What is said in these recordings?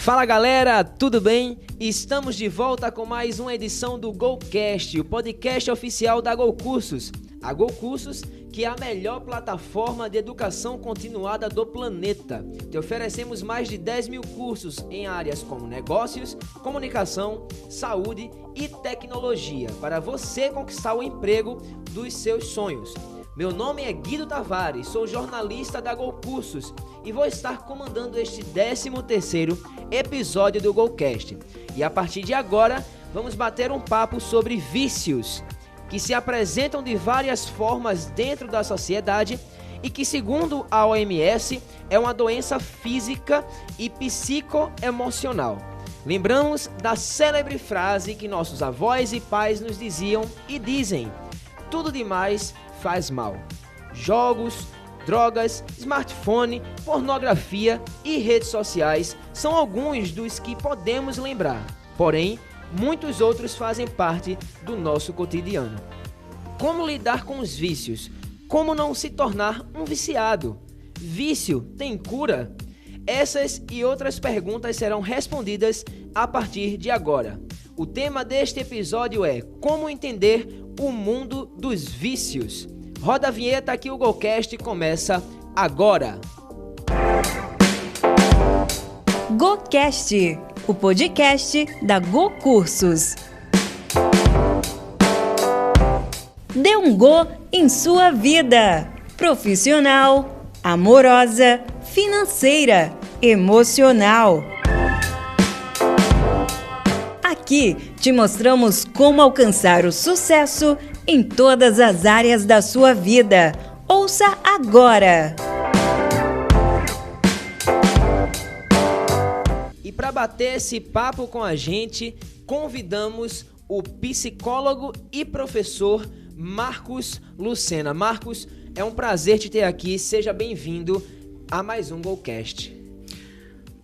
Fala galera, tudo bem? Estamos de volta com mais uma edição do GoCast, o podcast oficial da GoCursos. A GoCursos, que é a melhor plataforma de educação continuada do planeta. Te oferecemos mais de 10 mil cursos em áreas como negócios, comunicação, saúde e tecnologia, para você conquistar o emprego dos seus sonhos. Meu nome é Guido Tavares, sou jornalista da GoCursos e vou estar comandando este 13º episódio do GoCast. E a partir de agora, vamos bater um papo sobre vícios, que se apresentam de várias formas dentro da sociedade e que, segundo a OMS, é uma doença física e psicoemocional. Lembramos da célebre frase que nossos avós e pais nos diziam e dizem: tudo demais faz mal. Jogos, drogas, smartphone, pornografia e redes sociais são alguns dos que podemos lembrar. Porém, muitos outros fazem parte do nosso cotidiano. Como lidar com os vícios? Como não se tornar um viciado? Vício tem cura? Essas e outras perguntas serão respondidas a partir de agora. O tema deste episódio é como entender o mundo dos vícios. Roda a vinheta que o GoCast começa agora. GoCast, o podcast da GoCursos. Dê um Go em sua vida, profissional, amorosa, financeira, emocional. Aqui te mostramos como alcançar o sucesso em todas as áreas da sua vida. Ouça agora! E para bater esse papo com a gente, convidamos o psicólogo e professor Marcos Lucena. Marcos, é um prazer te ter aqui. Seja bem-vindo a mais um GoCast.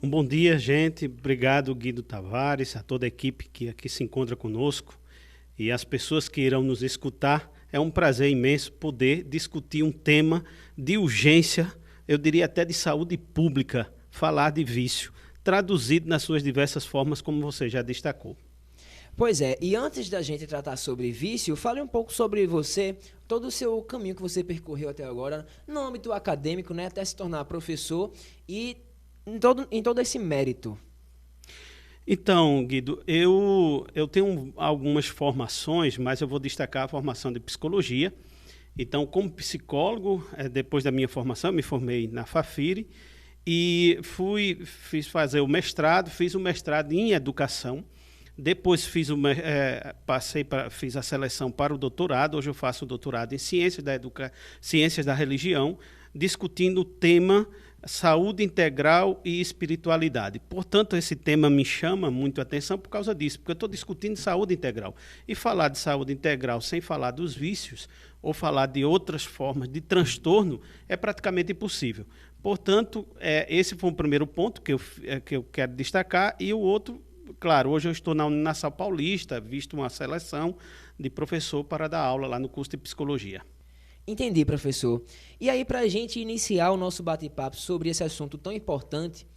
Um bom dia, gente. Obrigado, Guido Tavares, a toda a equipe que aqui se encontra conosco e as pessoas que irão nos escutar. É um prazer imenso poder discutir um tema de urgência, eu diria até de saúde pública, falar de vício, traduzido nas suas diversas formas, como você já destacou. Pois é, e antes da gente tratar sobre vício, fale um pouco sobre você, todo o seu caminho que você percorreu até agora, no âmbito acadêmico, né, até se tornar professor e em todo esse mérito. Então, Guido, eu tenho algumas formações, mas eu vou destacar a formação de psicologia. Então, como psicólogo, depois da minha formação, me formei na Fafiri e fiz o mestrado em educação. Depois fiz a seleção para o doutorado. Hoje eu faço o doutorado em ciências da religião, discutindo o tema saúde integral e espiritualidade. Portanto, esse tema me chama muito a atenção por causa disso, porque eu estou discutindo saúde integral. E falar de saúde integral sem falar dos vícios ou falar de outras formas de transtorno é praticamente impossível. Portanto, esse foi o primeiro ponto que eu quero destacar. E o outro, claro, hoje eu estou na Uninasal Paulista, visto uma seleção de professor para dar aula lá no curso de psicologia. Entendi, professor. E aí, para a gente iniciar o nosso bate-papo sobre esse assunto tão importante,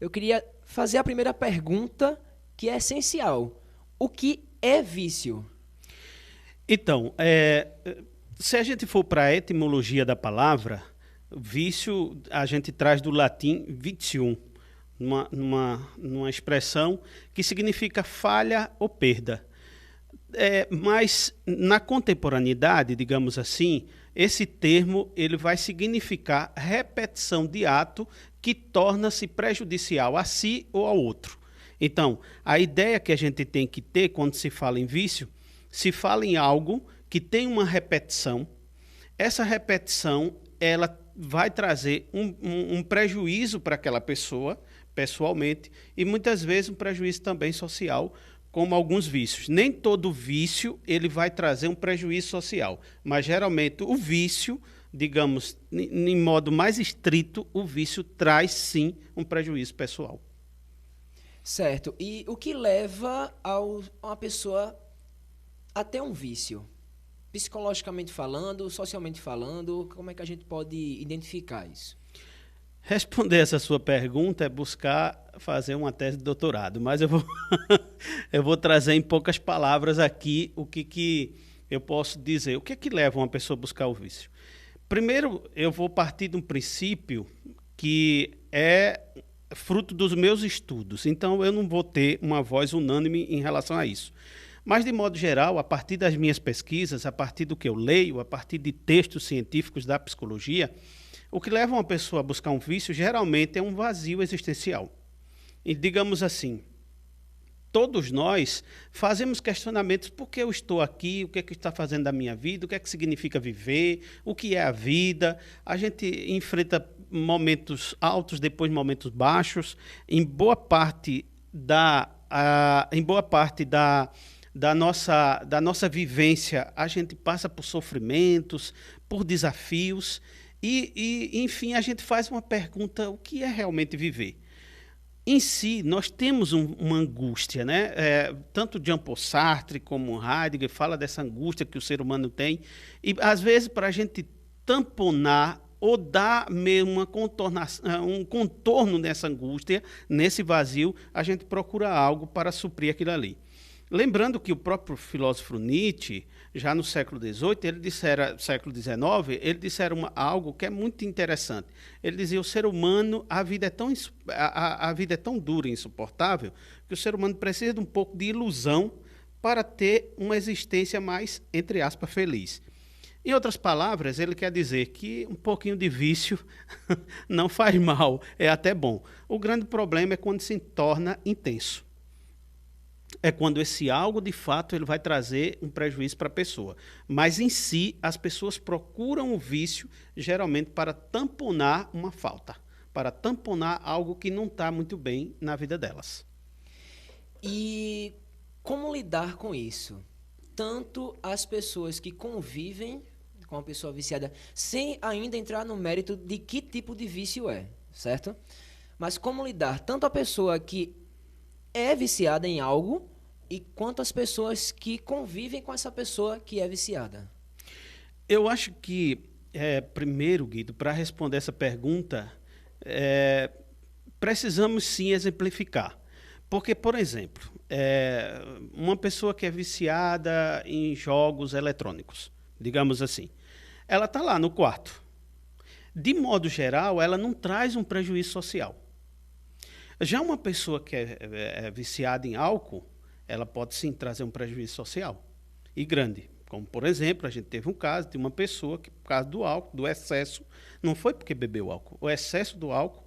eu queria fazer a primeira pergunta, que é essencial. O que é vício? Então, se a gente for para a etimologia da palavra, vício a gente traz do latim vitium, numa expressão que significa falha ou perda. Mas na contemporaneidade, digamos assim, esse termo ele vai significar repetição de ato que torna-se prejudicial a si ou ao outro. Então, a ideia que a gente tem que ter quando se fala em vício, se fala em algo que tem uma repetição. Essa repetição ela vai trazer um prejuízo para aquela pessoa, pessoalmente, e muitas vezes um prejuízo também social, como alguns vícios. Nem todo vício ele vai trazer um prejuízo social, mas geralmente o vício, digamos, em modo mais estrito, o vício traz sim um prejuízo pessoal. Certo. E o que leva uma pessoa a ter um vício? Psicologicamente falando, socialmente falando, como é que a gente pode identificar isso? Responder essa sua pergunta é buscar fazer uma tese de doutorado, mas eu vou, eu vou trazer em poucas palavras aqui o que eu posso dizer. O que é que leva uma pessoa a buscar o vício? Primeiro, eu vou partir de um princípio que é fruto dos meus estudos, então eu não vou ter uma voz unânime em relação a isso. Mas, de modo geral, a partir das minhas pesquisas, a partir do que eu leio, a partir de textos científicos da psicologia, o que leva uma pessoa a buscar um vício geralmente é um vazio existencial. E, digamos assim, todos nós fazemos questionamentos: por que eu estou aqui, o que é que está fazendo da minha vida, o que é que significa viver, o que é a vida. A gente enfrenta momentos altos, depois momentos baixos. Em boa parte da nossa vivência, a gente passa por sofrimentos, por desafios, enfim, a gente faz uma pergunta: o que é realmente viver? Em si, nós temos uma angústia, né? Tanto Jean-Paul Sartre como Heidegger fala dessa angústia que o ser humano tem, e às vezes, para a gente tamponar ou dar mesmo um contorno nessa angústia, nesse vazio, a gente procura algo para suprir aquilo ali. Lembrando que o próprio filósofo Nietzsche, já no século XVIII, século XIX, ele dissera algo que é muito interessante. Ele dizia: o ser humano, a vida é tão dura e insuportável que o ser humano precisa de um pouco de ilusão para ter uma existência mais, entre aspas, feliz. Em outras palavras, ele quer dizer que um pouquinho de vício não faz mal, é até bom. O grande problema é quando se torna intenso. É quando esse algo, de fato, ele vai trazer um prejuízo para a pessoa. Mas, em si, as pessoas procuram o vício, geralmente, para tamponar uma falta, para tamponar algo que não está muito bem na vida delas. E como lidar com isso? Tanto as pessoas que convivem com a pessoa viciada, sem ainda entrar no mérito de que tipo de vício é, certo? Mas como lidar tanto a pessoa que é viciada em algo e quanto as pessoas que convivem com essa pessoa que é viciada? Eu acho que, primeiro, Guido, para responder essa pergunta, precisamos sim exemplificar. Porque, por exemplo, uma pessoa que é viciada em jogos eletrônicos, digamos assim, ela está lá no quarto. De modo geral, ela não traz um prejuízo social. Já uma pessoa que é viciada em álcool, ela pode sim trazer um prejuízo social, e grande. Como, por exemplo, a gente teve um caso de uma pessoa que, por causa do álcool, do excesso, não foi porque bebeu álcool, o excesso do álcool,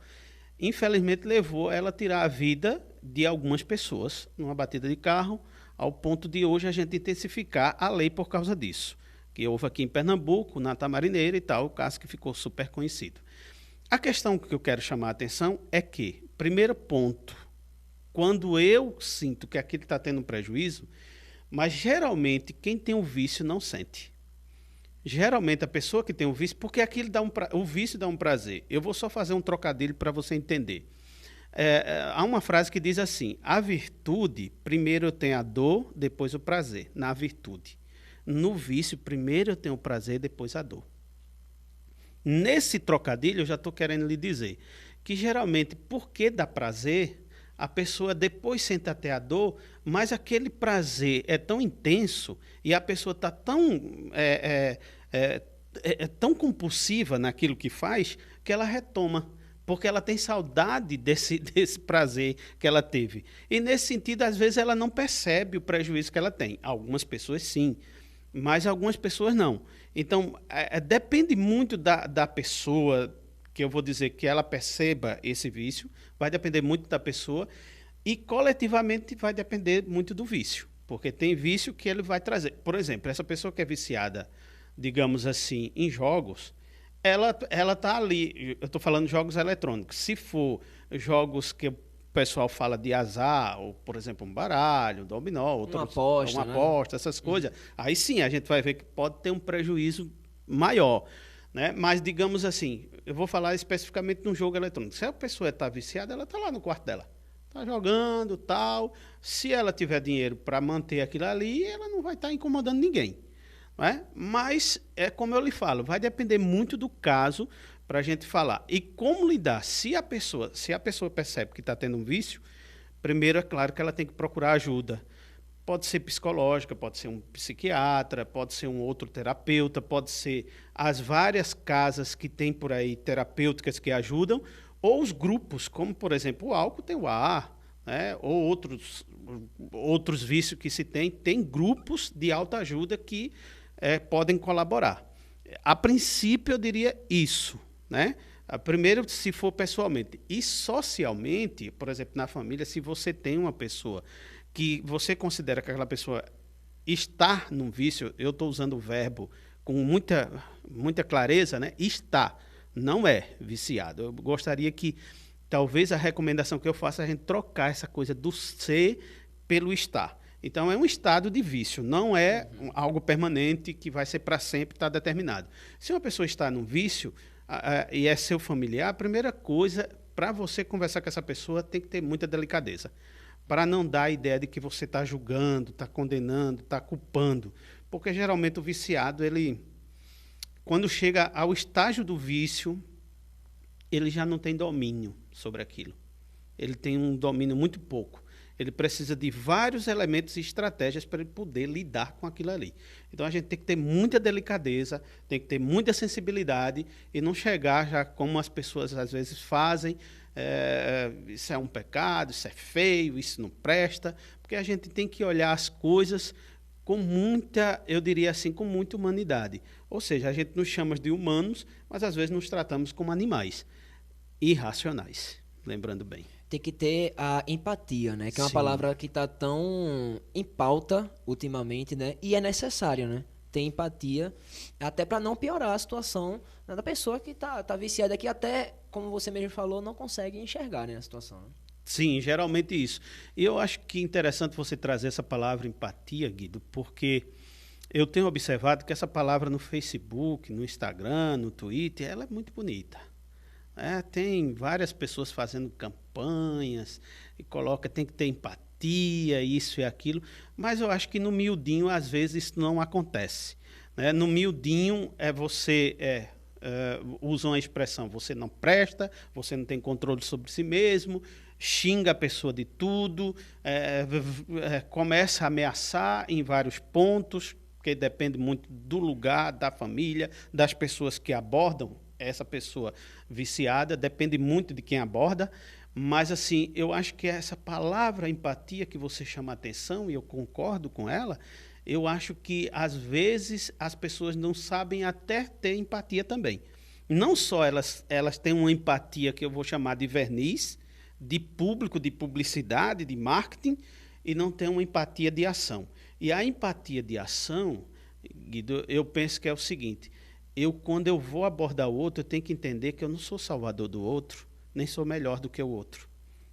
infelizmente, levou ela a tirar a vida de algumas pessoas numa batida de carro, ao ponto de hoje a gente intensificar a lei por causa disso. Que houve aqui em Pernambuco, na Tamarineira e tal, o caso que ficou super conhecido. A questão que eu quero chamar a atenção é que, primeiro ponto, quando eu sinto que aquilo está tendo um prejuízo, mas geralmente quem tem um vício não sente. Geralmente a pessoa que tem um vício, porque aquilo o vício dá um prazer. Eu vou só fazer um trocadilho para você entender. Há uma frase que diz assim: a virtude, primeiro eu tenho a dor, depois o prazer, na virtude. No vício, primeiro eu tenho o prazer, depois a dor. Nesse trocadilho, eu já estou querendo lhe dizer que, geralmente, porque dá prazer, a pessoa depois sente até a dor, mas aquele prazer é tão intenso e a pessoa está tão compulsiva naquilo que faz que ela retoma, porque ela tem saudade desse prazer que ela teve. E, nesse sentido, às vezes, ela não percebe o prejuízo que ela tem. Algumas pessoas, sim, mas algumas pessoas não. Então, depende muito da pessoa, que eu vou dizer que ela perceba esse vício, vai depender muito da pessoa e, coletivamente, vai depender muito do vício, porque tem vício que ele vai trazer. Por exemplo, essa pessoa que é viciada, digamos assim, em jogos, ela está ali, eu estou falando de jogos eletrônicos. Se for jogos que o pessoal fala de azar, ou, por exemplo, um baralho, um dominó, uma aposta, essas coisas, aí sim a gente vai ver que pode ter um prejuízo maior, né? Mas, digamos assim, eu vou falar especificamente de um jogo eletrônico. Se a pessoa está viciada, ela está lá no quarto dela, está jogando, tal. Se ela tiver dinheiro para manter aquilo ali, ela não vai estar incomodando ninguém. Não é? Mas, como eu lhe falo, vai depender muito do caso, para a gente falar. E como lidar? Se a pessoa percebe que está tendo um vício, primeiro é claro que ela tem que procurar ajuda. Pode ser psicológica, pode ser um psiquiatra, pode ser um outro terapeuta, pode ser as várias casas que tem por aí terapêuticas que ajudam, ou os grupos, como, por exemplo, o álcool tem o AA, né? Ou outros vícios que se tem grupos de autoajuda que podem colaborar. A princípio, eu diria isso, né? Primeiro, se for pessoalmente. E socialmente, por exemplo, na família, se você tem uma pessoa que você considera que aquela pessoa está num vício, eu estou usando o verbo com muita clareza, né? Está, não é viciado. Eu gostaria que, talvez, a recomendação que eu faça é a gente trocar essa coisa do ser pelo estar. Então, é um estado de vício, não é algo permanente que vai ser para sempre, está determinado. Se uma pessoa está num vício e é seu familiar, a primeira coisa, para você conversar com essa pessoa, tem que ter muita delicadeza, para não dar a ideia de que você está julgando, está condenando, está culpando. Porque, geralmente, o viciado, quando chega ao estágio do vício, ele já não tem domínio sobre aquilo. Ele tem um domínio muito pouco. Ele precisa de vários elementos e estratégias para ele poder lidar com aquilo ali. Então, a gente tem que ter muita delicadeza, tem que ter muita sensibilidade e não chegar já como as pessoas às vezes fazem, isso é um pecado, isso é feio, isso não presta, porque a gente tem que olhar as coisas com muita, eu diria assim, com muita humanidade. Ou seja, a gente nos chama de humanos, mas às vezes nos tratamos como animais irracionais, lembrando bem. Tem que ter a empatia, né? Que é uma Sim. palavra que está tão em pauta ultimamente, né? E é necessário, né? Ter empatia, até para não piorar a situação da pessoa que tá viciada, que até, como você mesmo falou, não consegue enxergar, né, a situação. Né? Sim, geralmente isso. E eu acho que é interessante você trazer essa palavra empatia, Guido, porque eu tenho observado que essa palavra no Facebook, no Instagram, no Twitter, ela é muito bonita. Tem várias pessoas fazendo campanhas e tem que ter empatia, isso e aquilo, mas eu acho que no miudinho, às vezes, isso não acontece. Né? No miudinho, usam a expressão, você não presta, você não tem controle sobre si mesmo, xinga a pessoa de tudo, começa a ameaçar em vários pontos, porque depende muito do lugar, da família, das pessoas que abordam essa pessoa viciada, depende muito de quem aborda, mas assim, eu acho que essa palavra empatia que você chama a atenção, e eu concordo com ela, eu acho que às vezes as pessoas não sabem até ter empatia também. Não só elas têm uma empatia que eu vou chamar de verniz, de público, de publicidade, de marketing, e não têm uma empatia de ação. E a empatia de ação, Guido, eu penso que é o seguinte: quando eu vou abordar o outro, eu tenho que entender que eu não sou salvador do outro, nem sou melhor do que o outro.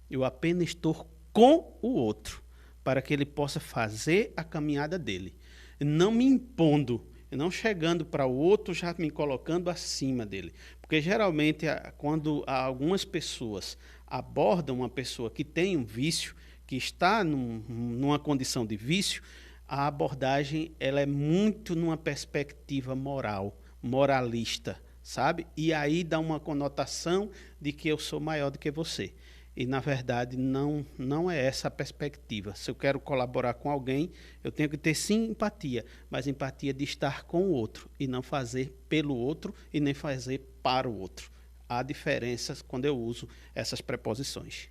Eu apenas estou com o outro, para que ele possa fazer a caminhada dele. Não me impondo, não chegando para o outro, já me colocando acima dele. Porque, geralmente, quando algumas pessoas abordam uma pessoa que tem um vício, que está numa condição de vício, a abordagem ela é muito numa perspectiva moral, moralista, sabe? E aí dá uma conotação de que eu sou maior do que você. E, na verdade, não é essa a perspectiva. Se eu quero colaborar com alguém, eu tenho que ter, sim, empatia, mas empatia de estar com o outro e não fazer pelo outro e nem fazer para o outro. Há diferenças quando eu uso essas preposições.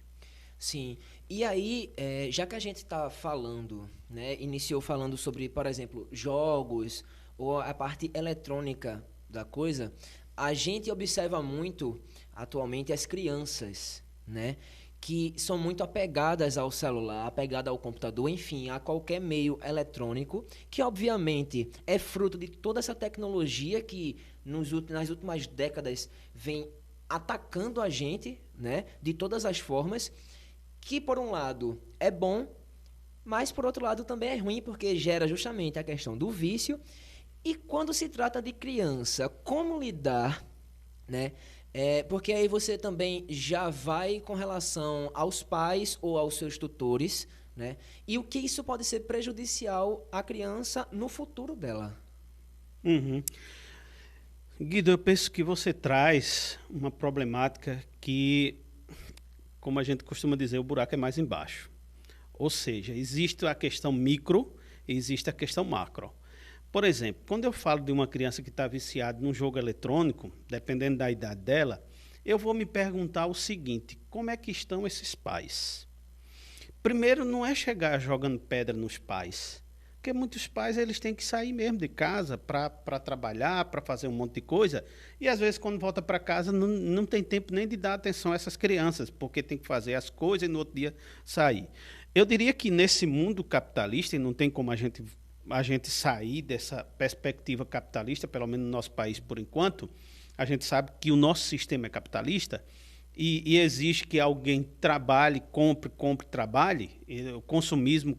Sim. E aí, já que a gente está falando, né, iniciou falando sobre, por exemplo, jogos ou a parte eletrônica da coisa, a gente observa muito atualmente as crianças, né, que são muito apegadas ao celular, apegadas ao computador, enfim, a qualquer meio eletrônico, que obviamente é fruto de toda essa tecnologia que nas últimas décadas vem atacando a gente, né, de todas as formas, que por um lado é bom, mas por outro lado também é ruim, porque gera justamente a questão do vício. E quando se trata de criança, como lidar, né? Porque aí você também já vai com relação aos pais ou aos seus tutores, né? E o que isso pode ser prejudicial à criança no futuro dela. Uhum. Guido, eu penso que você traz uma problemática que, como a gente costuma dizer, o buraco é mais embaixo. Ou seja, existe a questão micro e existe a questão macro. Por exemplo, quando eu falo de uma criança que está viciada num jogo eletrônico, dependendo da idade dela, eu vou me perguntar o seguinte: como é que estão esses pais? Primeiro, não é chegar jogando pedra nos pais, porque muitos pais eles têm que sair mesmo de casa para trabalhar, para fazer um monte de coisa, e às vezes quando volta para casa não tem tempo nem de dar atenção a essas crianças, porque tem que fazer as coisas e no outro dia sair. Eu diria que nesse mundo capitalista, e não tem como a gente sair dessa perspectiva capitalista, pelo menos no nosso país por enquanto, a gente sabe que o nosso sistema é capitalista e exige que alguém trabalhe, compre, trabalhe, consumismo.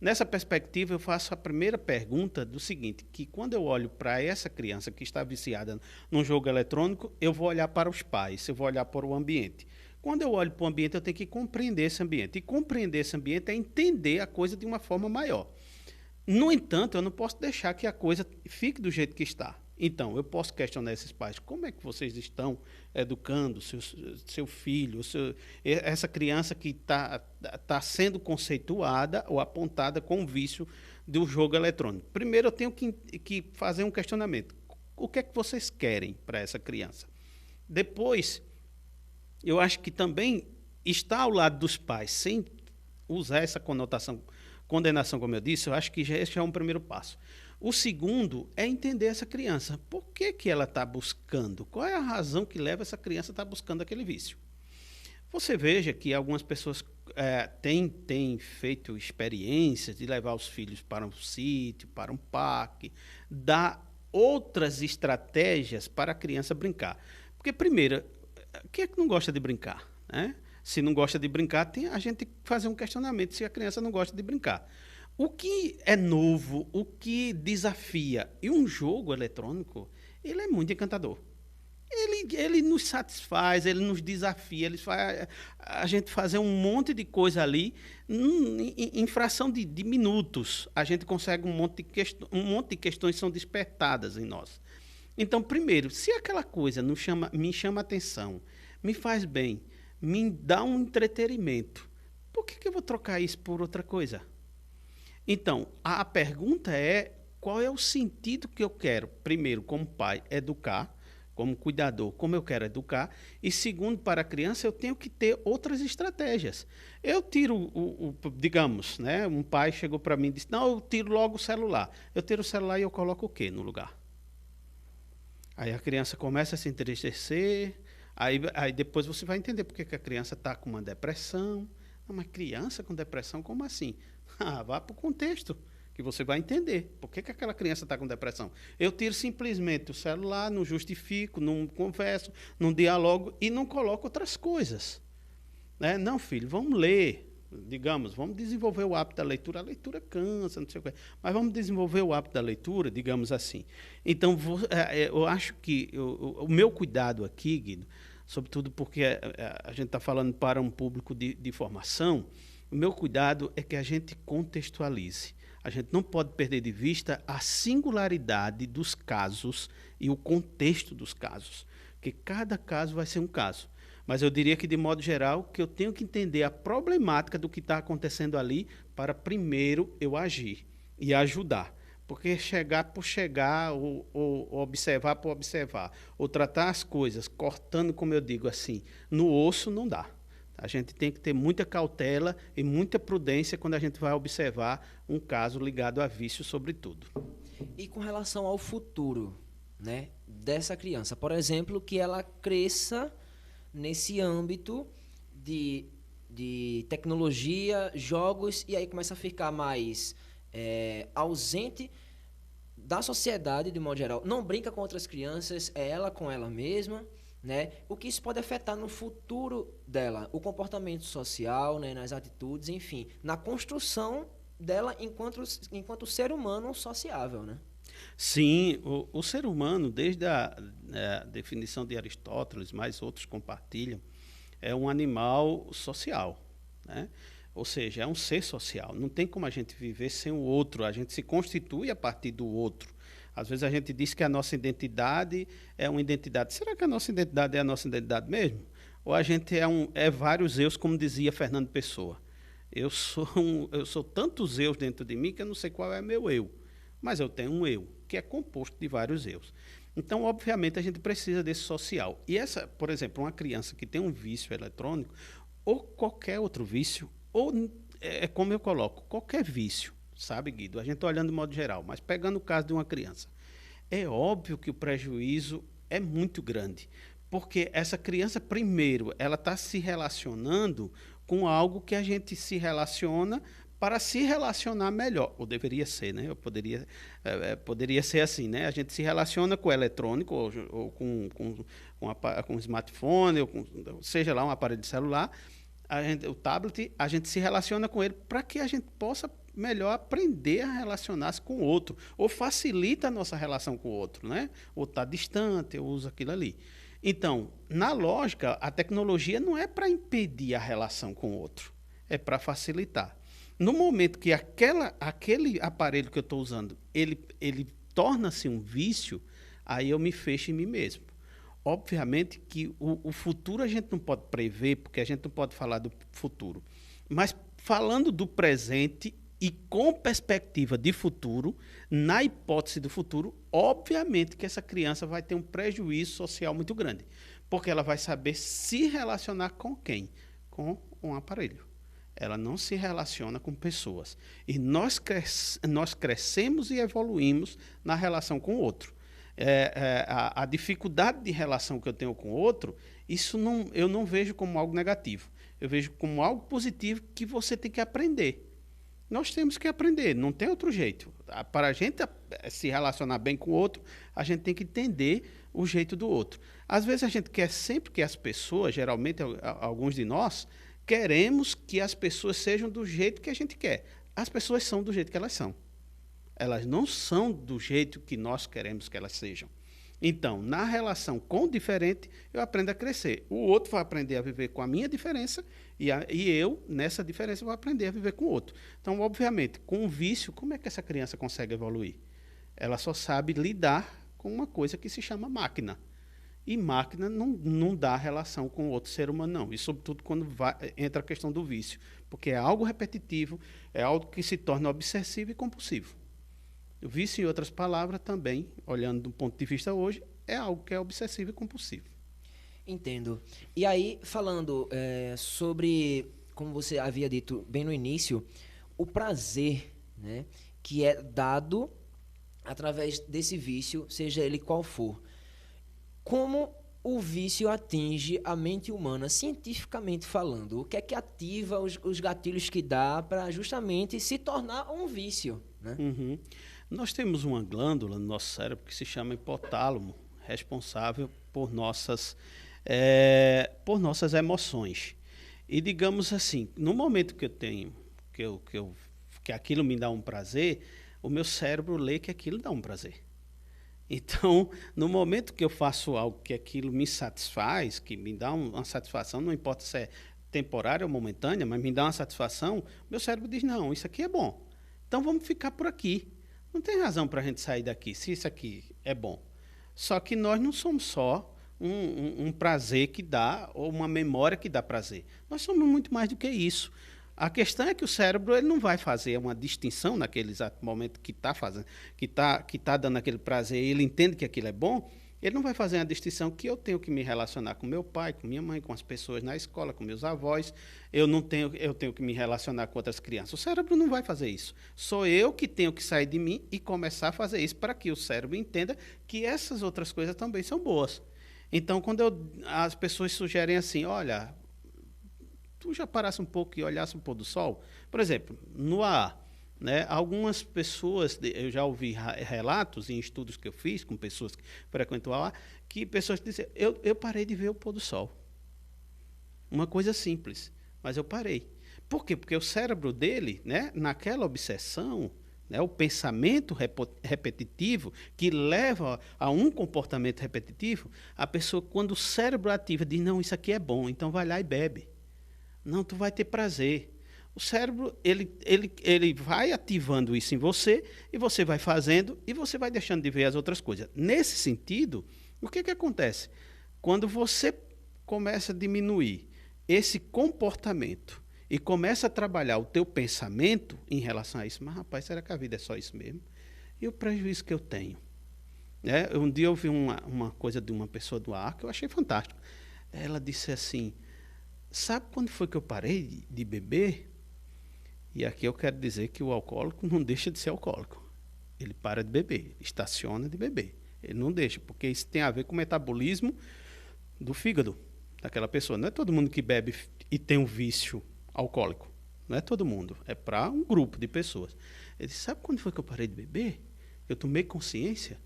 Nessa perspectiva, eu faço a primeira pergunta do seguinte, que quando eu olho para essa criança que está viciada num jogo eletrônico, eu vou olhar para os pais, eu vou olhar para o ambiente. Quando eu olho para o ambiente, eu tenho que compreender esse ambiente. E compreender esse ambiente é entender a coisa de uma forma maior. No entanto, eu não posso deixar que a coisa fique do jeito que está. Então, eu posso questionar esses pais. Como é que vocês estão educando seu filho, essa criança que tá sendo conceituada ou apontada com o vício do jogo eletrônico? Primeiro, eu tenho que fazer um questionamento. O que é que vocês querem para essa criança? Depois, eu acho que também estar ao lado dos pais, sem usar essa condenação, como eu disse, eu acho que esse é um primeiro passo. O segundo é entender essa criança. Por que ela está buscando? Qual é a razão que leva essa criança a estar buscando aquele vício? Você veja que algumas pessoas têm feito experiências de levar os filhos para um sítio, para um parque, dar outras estratégias para a criança brincar. Porque, primeiro, quem é que não gosta de brincar, né? Se não gosta de brincar, a gente tem que fazer um questionamento se a criança não gosta de brincar. O que é novo, o que desafia, e um jogo eletrônico, ele é muito encantador. Ele nos satisfaz, ele nos desafia, ele faz a gente fazer um monte de coisa ali, em fração de minutos, a gente consegue um monte de questões são despertadas em nós. Então, primeiro, se aquela coisa me chama atenção, me faz bem, me dá um entretenimento, por que eu vou trocar isso por outra coisa? Então, a pergunta é, qual é o sentido que eu quero, primeiro, como pai, educar, como cuidador, como eu quero educar, e segundo, para a criança, eu tenho que ter outras estratégias. Eu tiro, digamos, né, um pai chegou para mim e disse, não, eu tiro logo o celular. Eu tiro o celular e eu coloco o quê no lugar? Aí a criança começa a se entristecer, aí depois você vai entender por que a criança está com uma depressão. Uma criança com depressão, como assim? Vá para o contexto, que você vai entender. Por que aquela criança está com depressão? Eu tiro simplesmente o celular, não justifico, não converso, não dialogo e não coloco outras coisas. Né? Não, filho, vamos ler. Digamos, vamos desenvolver o hábito da leitura. A leitura cansa, não sei o que. Mas vamos desenvolver o hábito da leitura, digamos assim. Então, eu acho que o meu cuidado aqui, Guido, sobretudo porque a gente está falando para um público de formação, o meu cuidado é que a gente contextualize. A gente não pode perder de vista a singularidade dos casos e o contexto dos casos, porque cada caso vai ser um caso. Mas eu diria que, de modo geral, que eu tenho que entender a problemática do que está acontecendo ali para, primeiro, eu agir e ajudar. Porque chegar por chegar, ou observar por observar, ou tratar as coisas cortando, como eu digo assim, no osso, não dá. A gente tem que ter muita cautela e muita prudência quando a gente vai observar um caso ligado a vício, sobretudo. E com relação ao futuro, né, dessa criança, por exemplo, que ela cresça nesse âmbito de tecnologia, jogos, e aí começa a ficar mais ausente da sociedade, de modo geral. Não brinca com outras crianças, é ela com ela mesma, né? O que isso pode afetar no futuro dela, o comportamento social, né, nas atitudes, enfim, na construção dela enquanto ser humano sociável, né? Sim, o ser humano, desde a definição de Aristóteles, mais outros compartilham, é um animal social, né? Ou seja, é um ser social. Não tem como a gente viver sem o outro. A gente se constitui a partir do outro. Às vezes a gente diz que a nossa identidade é uma identidade. Será que a nossa identidade é a nossa identidade mesmo? Ou a gente é vários eus, como dizia Fernando Pessoa? Eu sou tantos eus dentro de mim que eu não sei qual é meu eu. Mas eu tenho um eu, que é composto de vários eus. Então, obviamente, a gente precisa desse social. E essa, por exemplo, uma criança que tem um vício eletrônico, ou qualquer outro vício, ou como eu coloco, qualquer vício, sabe, Guido? A gente está olhando de modo geral, mas pegando o caso de uma criança, é óbvio que o prejuízo é muito grande, porque essa criança, primeiro, ela está se relacionando com algo que a gente se relaciona para se relacionar melhor, ou deveria ser, né? Poderia ser assim, né? A gente se relaciona com o eletrônico, ou com smartphone, ou seja lá, um aparelho de celular, o tablet, a gente se relaciona com ele para que a gente possa melhor aprender a relacionar-se com o outro, ou facilita a nossa relação com o outro, né? Ou está distante, eu uso aquilo ali. Então, na lógica, a tecnologia não é para impedir a relação com o outro, é para facilitar. No momento que aquele aparelho que eu estou usando, ele torna-se um vício, aí eu me fecho em mim mesmo. Obviamente que o futuro a gente não pode prever, porque a gente não pode falar do futuro. Mas falando do presente e com perspectiva de futuro, na hipótese do futuro, obviamente que essa criança vai ter um prejuízo social muito grande, porque ela vai saber se relacionar com quem? Com um aparelho. Ela não se relaciona com pessoas. E nós crescemos e evoluímos na relação com o outro. A dificuldade de relação que eu tenho com o outro, eu não vejo como algo negativo. Eu vejo como algo positivo que você tem que aprender. Nós temos que aprender, não tem outro jeito. Para a gente se relacionar bem com o outro, a gente tem que entender o jeito do outro. Às vezes a gente quer sempre que as pessoas, geralmente alguns de nós, queremos que as pessoas sejam do jeito que a gente quer. As pessoas são do jeito que elas são. Elas não são do jeito que nós queremos que elas sejam. Então, na relação com o diferente, eu aprendo a crescer. O outro vai aprender a viver com a minha diferença e eu, nessa diferença, vou aprender a viver com o outro. Então, obviamente, com o vício, como é que essa criança consegue evoluir? Ela só sabe lidar com uma coisa que se chama máquina. E máquina não dá relação com o outro ser humano, não. E, sobretudo, quando entra a questão do vício. Porque é algo repetitivo, é algo que se torna obsessivo e compulsivo. O vício, em outras palavras, também, olhando do ponto de vista hoje, é algo que é obsessivo e compulsivo. Entendo. E aí, falando sobre, como você havia dito bem no início, o prazer, né, que é dado através desse vício, seja ele qual for. Como o vício atinge a mente humana, cientificamente falando? O que é que ativa os gatilhos que dá para justamente se tornar um vício, né? Uhum. Nós temos uma glândula no nosso cérebro que se chama hipotálamo, responsável por nossas emoções. E digamos assim, no momento que eu tenho, que aquilo me dá um prazer, o meu cérebro lê que aquilo dá um prazer. Então, no momento que eu faço algo que aquilo me satisfaz, que me dá uma satisfação, não importa se é temporária ou momentânea, mas me dá uma satisfação, meu cérebro diz, não, isso aqui é bom. Então, vamos ficar por aqui. Não tem razão para a gente sair daqui, se isso aqui é bom. Só que nós não somos só um prazer que dá, ou uma memória que dá prazer. Nós somos muito mais do que isso. A questão é que o cérebro ele não vai fazer uma distinção naquele exato momento que está fazendo, que tá dando aquele prazer, ele entende que aquilo é bom, ele não vai fazer uma distinção que eu tenho que me relacionar com meu pai, com minha mãe, com as pessoas na escola, com meus avós, eu tenho que me relacionar com outras crianças. O cérebro não vai fazer isso. Sou eu que tenho que sair de mim e começar a fazer isso para que o cérebro entenda que essas outras coisas também são boas. Então, quando as pessoas sugerem assim, olha, tu já parasse um pouco e olhasse o pôr do sol? Por exemplo, no ar, né, algumas pessoas, eu já ouvi relatos em estudos que eu fiz com pessoas que frequentam o ar, que pessoas dizem, eu parei de ver o pôr do sol. Uma coisa simples, mas eu parei. Por quê? Porque o cérebro dele, né, naquela obsessão, né, o pensamento repetitivo que leva a um comportamento repetitivo, a pessoa, quando o cérebro ativa, diz, não, isso aqui é bom, então vai lá e bebe. Não, tu vai ter prazer. O cérebro, ele vai ativando isso em você, e você vai fazendo, e você vai deixando de ver as outras coisas. Nesse sentido, o que acontece? Quando você começa a diminuir esse comportamento e começa a trabalhar o teu pensamento em relação a isso, mas, rapaz, será que a vida é só isso mesmo? E o prejuízo que eu tenho? Um dia eu vi uma coisa de uma pessoa do ar que eu achei fantástico. Ela disse assim, sabe quando foi que eu parei de beber? E aqui eu quero dizer que o alcoólico não deixa de ser alcoólico. Ele para de beber, estaciona de beber. Ele não deixa, porque isso tem a ver com o metabolismo do fígado daquela pessoa. Não é todo mundo que bebe e tem um vício alcoólico. Não é todo mundo. É para um grupo de pessoas. Ele disse, sabe quando foi que eu parei de beber? Eu tomei consciência.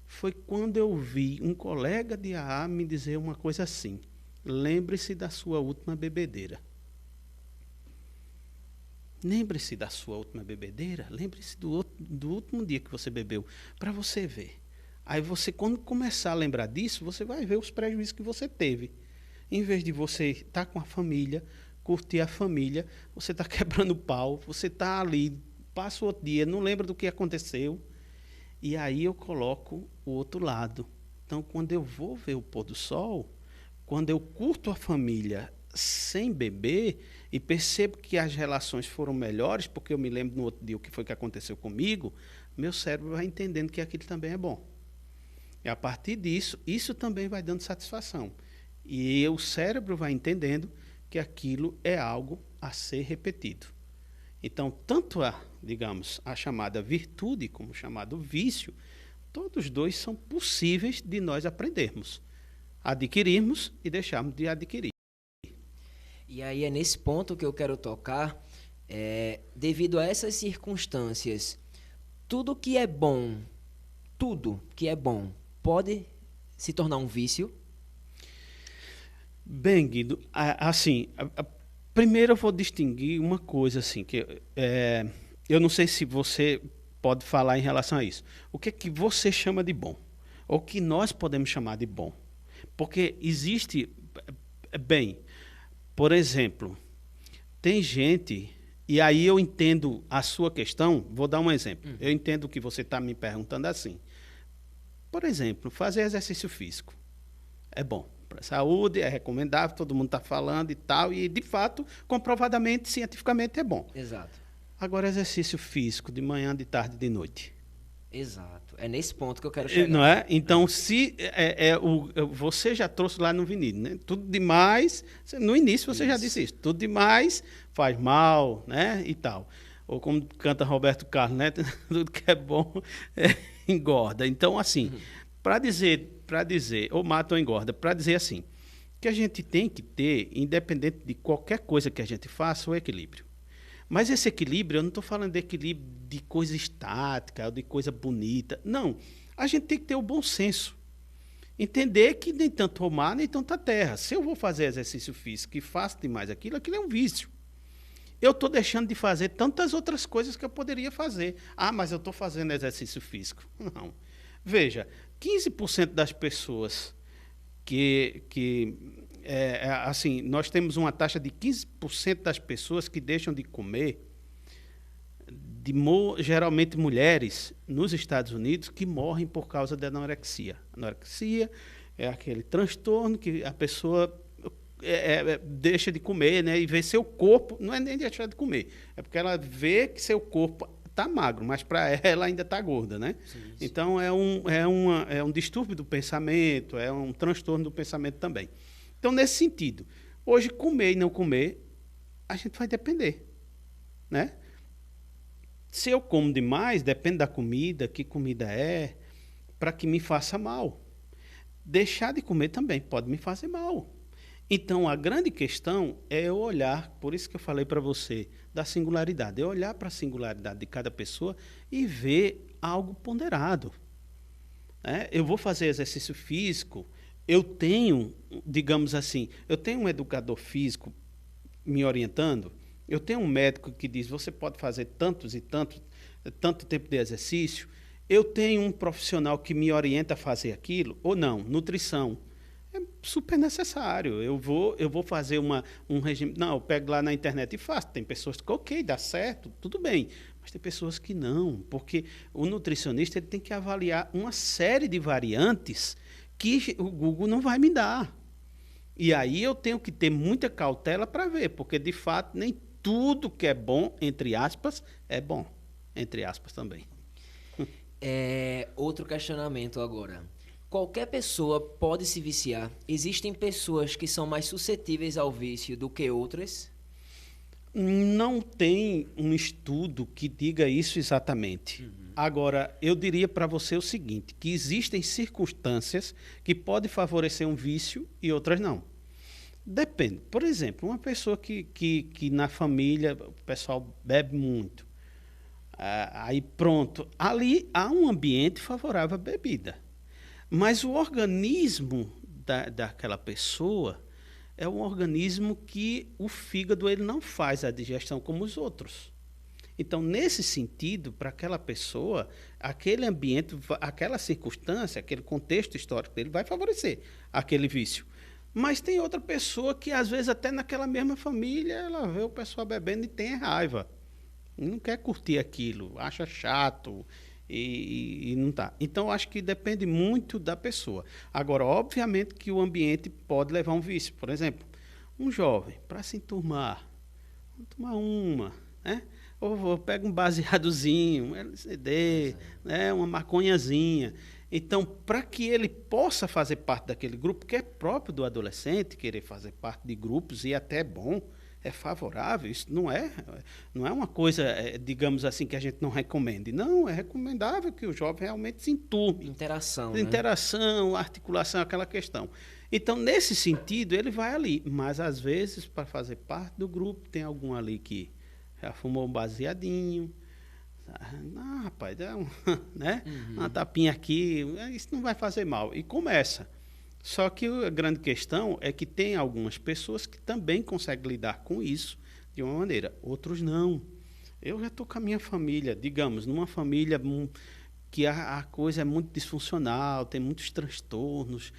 Foi quando eu vi um colega de AA me dizer uma coisa assim, lembre-se da sua última bebedeira. Lembre-se da sua última bebedeira, lembre-se do último dia que você bebeu, para você ver. Aí você, quando começar a lembrar disso, você vai ver os prejuízos que você teve. Em vez de você estar com a família, curtir a família, você está quebrando pau, você está ali, passa o outro dia, não lembra do que aconteceu. E aí eu coloco o outro lado. Então, quando eu vou ver o pôr do sol, quando eu curto a família sem beber e percebo que as relações foram melhores, porque eu me lembro no outro dia o que foi que aconteceu comigo, meu cérebro vai entendendo que aquilo também é bom. E a partir disso, isso também vai dando satisfação. E o cérebro vai entendendo que aquilo é algo a ser repetido. Então, tanto a chamada virtude como o chamado vício, todos dois são possíveis de nós aprendermos, adquirirmos e deixarmos de adquirir. E aí é nesse ponto que eu quero tocar, devido a essas circunstâncias, tudo que é bom, pode se tornar um vício? Bem, Guido, assim, primeiro eu vou distinguir uma coisa, assim, que eu não sei se você pode falar em relação a isso. O que é que você chama de bom? Ou o que nós podemos chamar de bom? Porque existe, por exemplo, tem gente, e aí eu entendo a sua questão, vou dar um exemplo. Eu entendo que você está me perguntando assim. Por exemplo, fazer exercício físico é bom. Para a saúde, é recomendável, todo mundo está falando e tal, e de fato, comprovadamente, cientificamente é bom. Exato. Agora, exercício físico de manhã, de tarde, de noite. Exato. É nesse ponto que eu quero chegar. Não é? Então, se você já trouxe lá no Vinícius, né? Tudo demais, no início você já disse isso, tudo demais faz mal, né? E tal. Ou como canta Roberto Carlos, né? Tudo que é bom engorda. Então, assim, para dizer, ou mata ou engorda, para dizer assim, que a gente tem que ter, independente de qualquer coisa que a gente faça, o equilíbrio. Mas esse equilíbrio, eu não estou falando de equilíbrio de coisa estática, ou de coisa bonita. Não. A gente tem que ter o bom senso. Entender que nem tanto o mar, nem tanto a terra. Se eu vou fazer exercício físico e faço demais aquilo é um vício. Eu estou deixando de fazer tantas outras coisas que eu poderia fazer. Ah, mas eu estou fazendo exercício físico. Não. Veja, 15% das pessoas assim, nós temos uma taxa de 15% das pessoas que deixam de comer, geralmente mulheres nos Estados Unidos, que morrem por causa da anorexia. Anorexia é aquele transtorno que a pessoa deixa de comer, né, e vê seu corpo, não é nem deixar de comer, é porque ela vê que seu corpo está magro, mas para ela ainda está gorda, né? Sim. Então é um distúrbio do pensamento, é um transtorno do pensamento também. Então, nesse sentido, hoje comer e não comer, a gente vai depender, né? Se eu como demais, depende da comida, que comida é, para que me faça mal. Deixar de comer também pode me fazer mal. Então, a grande questão é eu olhar, por isso que eu falei para você, da singularidade. É olhar para a singularidade de cada pessoa e ver algo ponderado. Né? Eu vou fazer exercício físico, eu tenho, digamos assim, eu tenho um educador físico me orientando, eu tenho um médico que diz, você pode fazer tantos e tanto tempo de exercício, eu tenho um profissional que me orienta a fazer aquilo, ou não, nutrição. é super necessário. Eu vou fazer um regime. Não, eu pego lá na internet e faço. Tem pessoas que, ok, dá certo, tudo bem. Mas tem pessoas que não, porque o nutricionista ele tem que avaliar uma série de variantes que o Google não vai me dar. E aí eu tenho que ter muita cautela para ver, porque de fato nem tudo que é bom, entre aspas, é bom. Entre aspas também. Outro questionamento agora. Qualquer pessoa pode se viciar? Existem pessoas que são mais suscetíveis ao vício do que outras? Não tem um estudo que diga isso exatamente. Agora, eu diria para você o seguinte, que existem circunstâncias que podem favorecer um vício e outras não. Depende. Por exemplo, uma pessoa que na família o pessoal bebe muito. Aí pronto, ali há um ambiente favorável à bebida. Mas o organismo daquela pessoa é um organismo que o fígado ele não faz a digestão como os outros. Então, nesse sentido, para aquela pessoa, aquele ambiente, aquela circunstância, aquele contexto histórico dele vai favorecer aquele vício. Mas tem outra pessoa que, às vezes, até naquela mesma família, ela vê o pessoal bebendo e tem raiva. Não quer curtir aquilo, acha chato e não tá. Então, acho que depende muito da pessoa. Agora, obviamente que o ambiente pode levar a um vício. Por exemplo, um jovem, para se enturmar, vamos tomar uma, né? Ou pega um baseadozinho, um LSD, né? Uma maconhazinha. Então, para que ele possa fazer parte daquele grupo, que é próprio do adolescente, querer fazer parte de grupos, e até é bom, é favorável, isso não é uma coisa, digamos assim, que a gente não recomende. Não, é recomendável que o jovem realmente se enturme. Interação, né? Interação, articulação, aquela questão. Então, nesse sentido, ele vai ali. Mas, às vezes, para fazer parte do grupo, tem algum ali que já fumou um baseadinho. Não, rapaz, dá né? Uma tapinha aqui, isso não vai fazer mal. E começa. Só que a grande questão é que tem algumas pessoas que também conseguem lidar com isso de uma maneira, outros não. Eu já estou com a minha família, digamos, numa família que a coisa é muito disfuncional, tem muitos transtornos,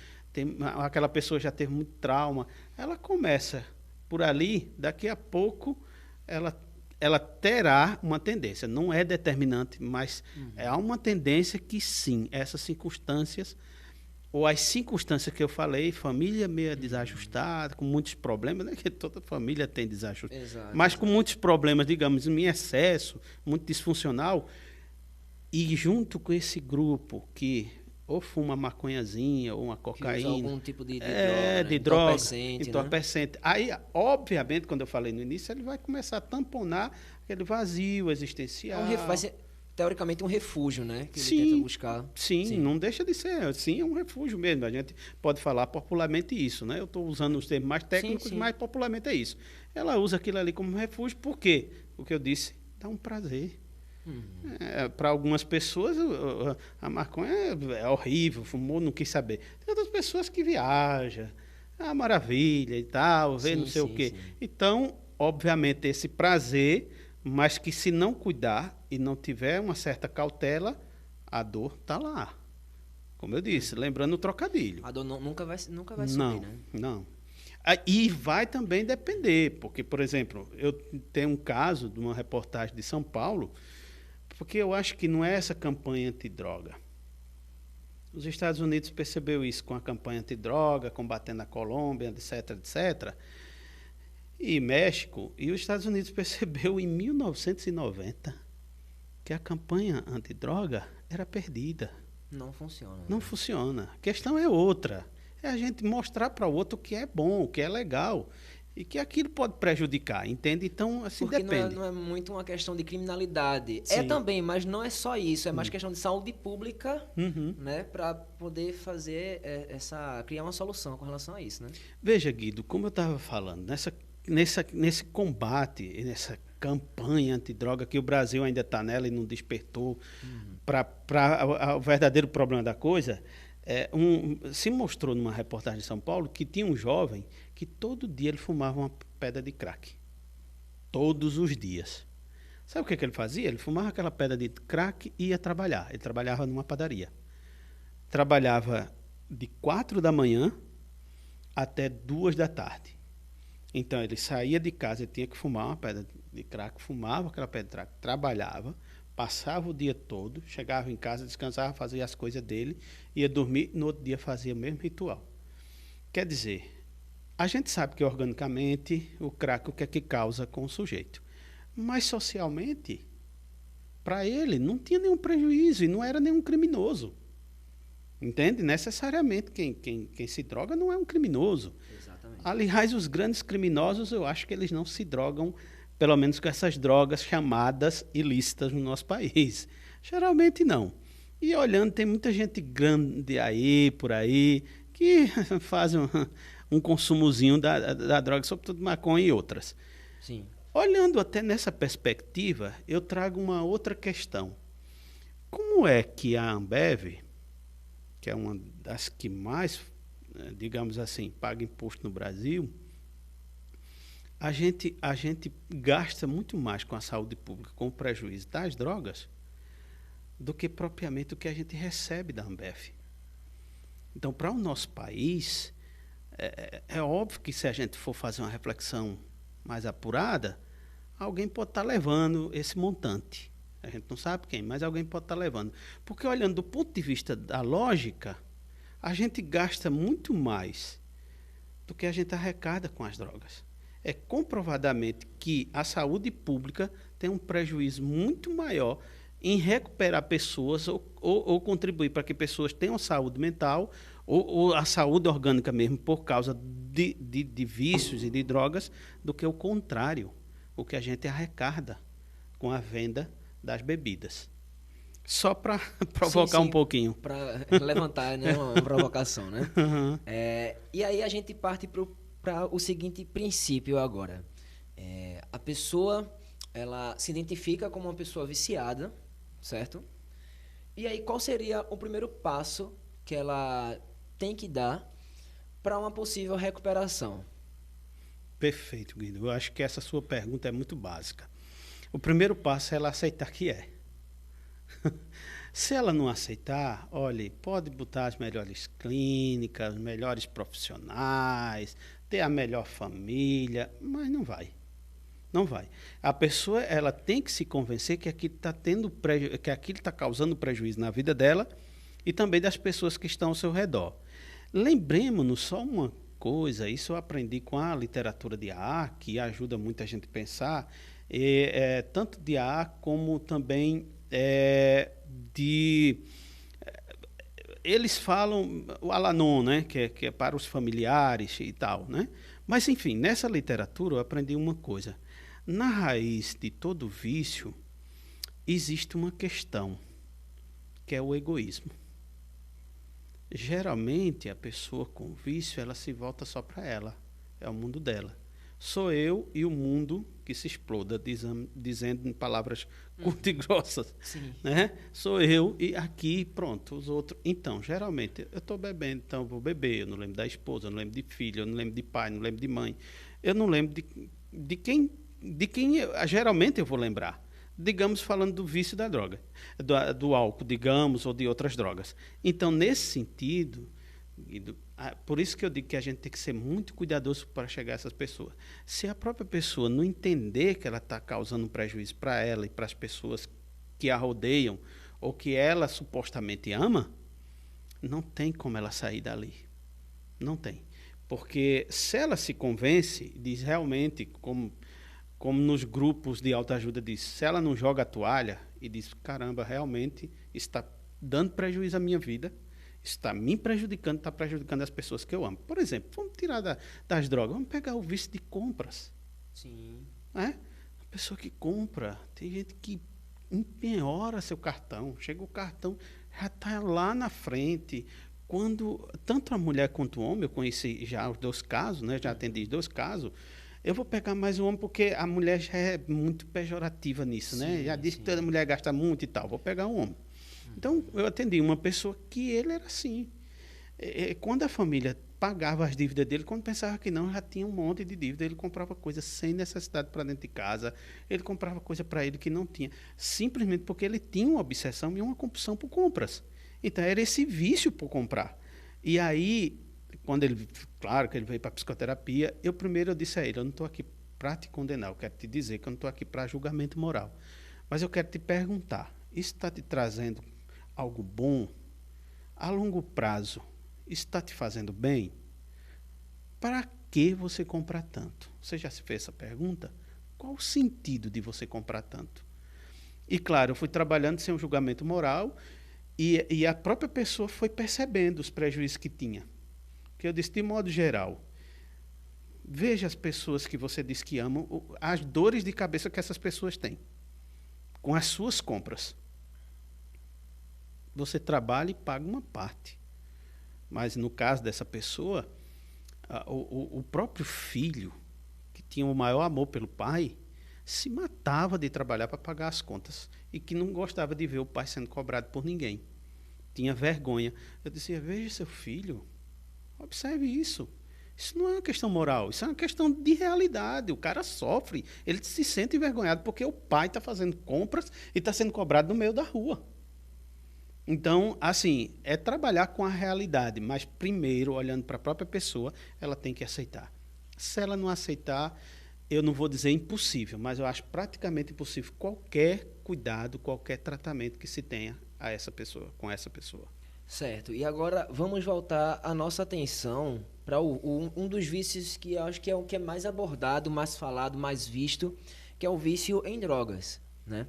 aquela pessoa já teve muito trauma. Ela começa por ali, daqui a pouco ela terá uma tendência, não é determinante, mas há uma tendência que sim, essas circunstâncias, ou as circunstâncias que eu falei, família meio desajustada, com muitos problemas, né? Que toda família tem desajuste, mas com muitos problemas, digamos, em excesso, muito disfuncional, e junto com esse grupo que ou fuma maconhazinha, ou uma cocaína, que usa algum tipo de droga, né? Entorpecente. Né? Aí, obviamente, quando eu falei no início, ele vai começar a tamponar aquele vazio existencial. Vai ser, teoricamente, um refúgio, né? Que sim, ele tenta buscar. Sim, não deixa de ser. Sim, é um refúgio mesmo. A gente pode falar popularmente isso, né? Eu estou usando os termos mais técnicos, mas popularmente é isso. Ela usa aquilo ali como refúgio, por quê? O que eu disse, dá um prazer. Para algumas pessoas a maconha é horrível, fumou, não quis saber. Tem outras pessoas que viajam, maravilha e tal, vê não sei o quê. Sim. Então, obviamente, esse prazer, mas que se não cuidar e não tiver uma certa cautela, a dor está lá. Como eu disse, lembrando o trocadilho. A dor nunca vai subir, né? Não. E vai também depender, porque, por exemplo, eu tenho um caso de uma reportagem de São Paulo, porque eu acho que não é essa campanha antidroga. Os Estados Unidos percebeu isso com a campanha antidroga, combatendo a Colômbia, etc., etc., e México, e os Estados Unidos percebeu em 1990 que a campanha antidroga era perdida. Não funciona. Não funciona. A questão é outra. É a gente mostrar para o outro o que é bom, o que é legal. E que aquilo pode prejudicar, entende? Então, assim, porque depende. Não é muito uma questão de criminalidade. Sim. É também, mas não é só isso. É mais questão de saúde pública, né? Para poder fazer criar uma solução com relação a isso, né? Veja, Guido, como eu estava falando, nesse combate, nessa campanha antidroga, que o Brasil ainda está nela e não despertou para o verdadeiro problema da coisa, se mostrou numa reportagem de São Paulo que tinha um jovem que todo dia ele fumava uma pedra de crack. Todos os dias. Sabe o que ele fazia? Ele fumava aquela pedra de crack e ia trabalhar. Ele trabalhava numa padaria. Trabalhava de 4 da manhã até 2 da tarde. Então, ele saía de casa, ele tinha que fumar uma pedra de crack, fumava aquela pedra de crack, trabalhava, passava o dia todo, chegava em casa, descansava, fazia as coisas dele, ia dormir, no outro dia fazia o mesmo ritual. Quer dizer, a gente sabe que organicamente o crack o que é que causa com o sujeito. Mas socialmente, para ele, não tinha nenhum prejuízo e não era nenhum criminoso. Entende? Necessariamente quem se droga não é um criminoso. Exatamente. Aliás, os grandes criminosos, eu acho que eles não se drogam, pelo menos com essas drogas chamadas ilícitas no nosso país. Geralmente não. E olhando, tem muita gente grande aí, por aí, que faz um consumozinho da droga, sobretudo maconha e outras. Sim. Olhando até nessa perspectiva, eu trago uma outra questão. Como é que a Ambev, que é uma das que mais, digamos assim, paga imposto no Brasil, a gente gasta muito mais com a saúde pública, com o prejuízo das drogas, do que propriamente o que a gente recebe da Ambev. Então, para o nosso país, é óbvio que se a gente for fazer uma reflexão mais apurada, alguém pode estar levando esse montante. A gente não sabe quem, mas alguém pode estar levando. Porque, olhando do ponto de vista da lógica, a gente gasta muito mais do que a gente arrecada com as drogas. É comprovadamente que a saúde pública tem um prejuízo muito maior em recuperar pessoas ou contribuir para que pessoas tenham saúde mental ou a saúde orgânica mesmo por causa de vícios e de drogas, do que o contrário, o que a gente arrecada com a venda das bebidas. Só para provocar um pouquinho. Para levantar, né, uma provocação, né? Uhum. E aí a gente parte para o seguinte princípio agora. A pessoa, ela se identifica como uma pessoa viciada, certo? E aí qual seria o primeiro passo que ela tem que dar para uma possível recuperação? Perfeito, Guido. Eu acho que essa sua pergunta é muito básica. O primeiro passo é ela aceitar que é. Se ela não aceitar, olhe, pode botar as melhores clínicas, os melhores profissionais, ter a melhor família, mas não vai. Não vai. A pessoa, ela tem que se convencer que aquilo está causando prejuízo na vida dela e também das pessoas que estão ao seu redor. Lembremos-nos só uma coisa, isso eu aprendi com a literatura de AA, que ajuda muita gente a pensar, tanto de AA como também eles falam o Al-Anon, né, que é para os familiares e tal, né? Mas, enfim, nessa literatura eu aprendi uma coisa. Na raiz de todo vício existe uma questão, que é o egoísmo. Geralmente, a pessoa com vício, ela se volta só para ela. É o mundo dela. Sou eu e o mundo que se exploda, dizendo em palavras curtas e grossas. Sim. Né? Sou eu e aqui, pronto, os outros. Então, geralmente, eu estou bebendo, então eu vou beber. Eu não lembro da esposa, eu não lembro de filho, eu não lembro de pai, não lembro de mãe. Eu não lembro de quem geralmente eu vou lembrar. Digamos, falando do vício da droga, do álcool, digamos, ou de outras drogas. Então, nesse sentido, por isso que eu digo que a gente tem que ser muito cuidadoso para chegar a essas pessoas. Se a própria pessoa não entender que ela está causando um prejuízo para ela e para as pessoas que a rodeiam, ou que ela supostamente ama, não tem como ela sair dali. Não tem. Porque se ela se convence, diz realmente, como nos grupos de autoajuda diz, se ela não joga a toalha e diz, caramba, realmente está dando prejuízo à minha vida, está me prejudicando, está prejudicando as pessoas que eu amo. Por exemplo, vamos tirar das drogas, vamos pegar o vício de compras. Sim. A pessoa que compra, tem gente que empenhora seu cartão, chega o cartão, já está lá na frente. Quando tanto a mulher quanto o homem, eu conheci já os 2 casos, né, já atendi 2 casos, eu vou pegar mais o homem porque a mulher já é muito pejorativa nisso, sim, né? Já disse que toda mulher gasta muito e tal, vou pegar um homem. Então, eu atendi uma pessoa que ele era assim. Quando a família pagava as dívidas dele, quando pensava que não, já tinha um monte de dívida, ele comprava coisa sem necessidade para dentro de casa, ele comprava coisa para ele que não tinha, simplesmente porque ele tinha uma obsessão e uma compulsão por compras. Então, era esse vício por comprar. E aí, quando ele, claro que ele veio para a psicoterapia, eu disse a ele, eu não estou aqui para te condenar, eu quero te dizer que eu não estou aqui para julgamento moral. Mas eu quero te perguntar, isso está te trazendo algo bom? A longo prazo, isso está te fazendo bem? Para que você comprar tanto? Você já se fez essa pergunta? Qual o sentido de você comprar tanto? E, claro, eu fui trabalhando sem um julgamento moral e a própria pessoa foi percebendo os prejuízos que tinha. Que eu disse, de modo geral, veja as pessoas que você diz que amam, as dores de cabeça que essas pessoas têm com as suas compras. Você trabalha e paga uma parte. Mas, no caso dessa pessoa, o próprio filho, que tinha o maior amor pelo pai, se matava de trabalhar para pagar as contas e que não gostava de ver o pai sendo cobrado por ninguém. Tinha vergonha. Eu dizia, veja seu filho, observe isso. Isso não é uma questão moral, isso é uma questão de realidade. O cara sofre, ele se sente envergonhado porque o pai está fazendo compras e está sendo cobrado no meio da rua. Então, assim, é trabalhar com a realidade, mas primeiro, olhando para a própria pessoa, ela tem que aceitar. Se ela não aceitar, eu não vou dizer impossível, mas eu acho praticamente impossível qualquer cuidado, qualquer tratamento que se tenha a essa pessoa, com essa pessoa. Certo. E agora vamos voltar a nossa atenção para um dos vícios que eu acho que é o que é mais abordado, mais falado, mais visto, que é o vício em drogas, né?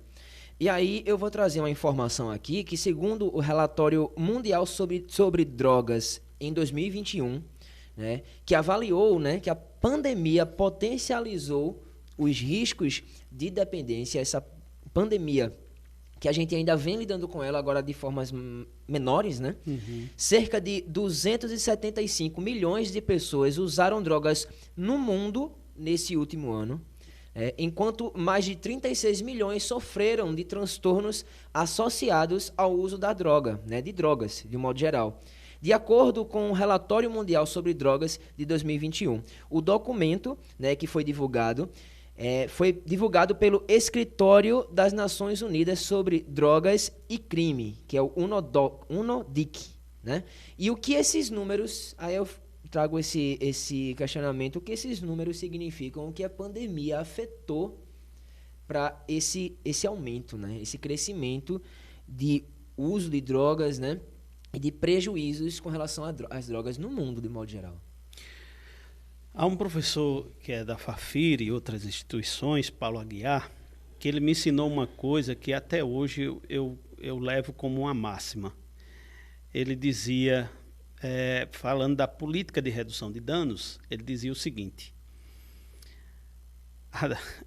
E aí eu vou trazer uma informação aqui que, segundo o relatório mundial sobre drogas em 2021, né, que avaliou, né, que a pandemia potencializou os riscos de dependência, essa pandemia que a gente ainda vem lidando com ela agora de formas menores, né? Cerca de 275 milhões de pessoas usaram drogas no mundo nesse último ano, enquanto mais de 36 milhões sofreram de transtornos associados ao uso da droga, né, de drogas, de um modo geral. De acordo com o Relatório Mundial sobre Drogas de 2021, o documento, né, que foi divulgado pelo Escritório das Nações Unidas sobre Drogas e Crime, que é o UNODC, né? E o que esses números, aí eu trago esse questionamento, o que esses números significam, o que a pandemia afetou para esse aumento, né? Esse crescimento de uso de drogas, né? E de prejuízos com relação às drogas no mundo, de modo geral. Há um professor que é da Fafir e outras instituições, Paulo Aguiar, que ele me ensinou uma coisa que até hoje eu levo como uma máxima. Ele dizia, falando da política de redução de danos, ele dizia o seguinte: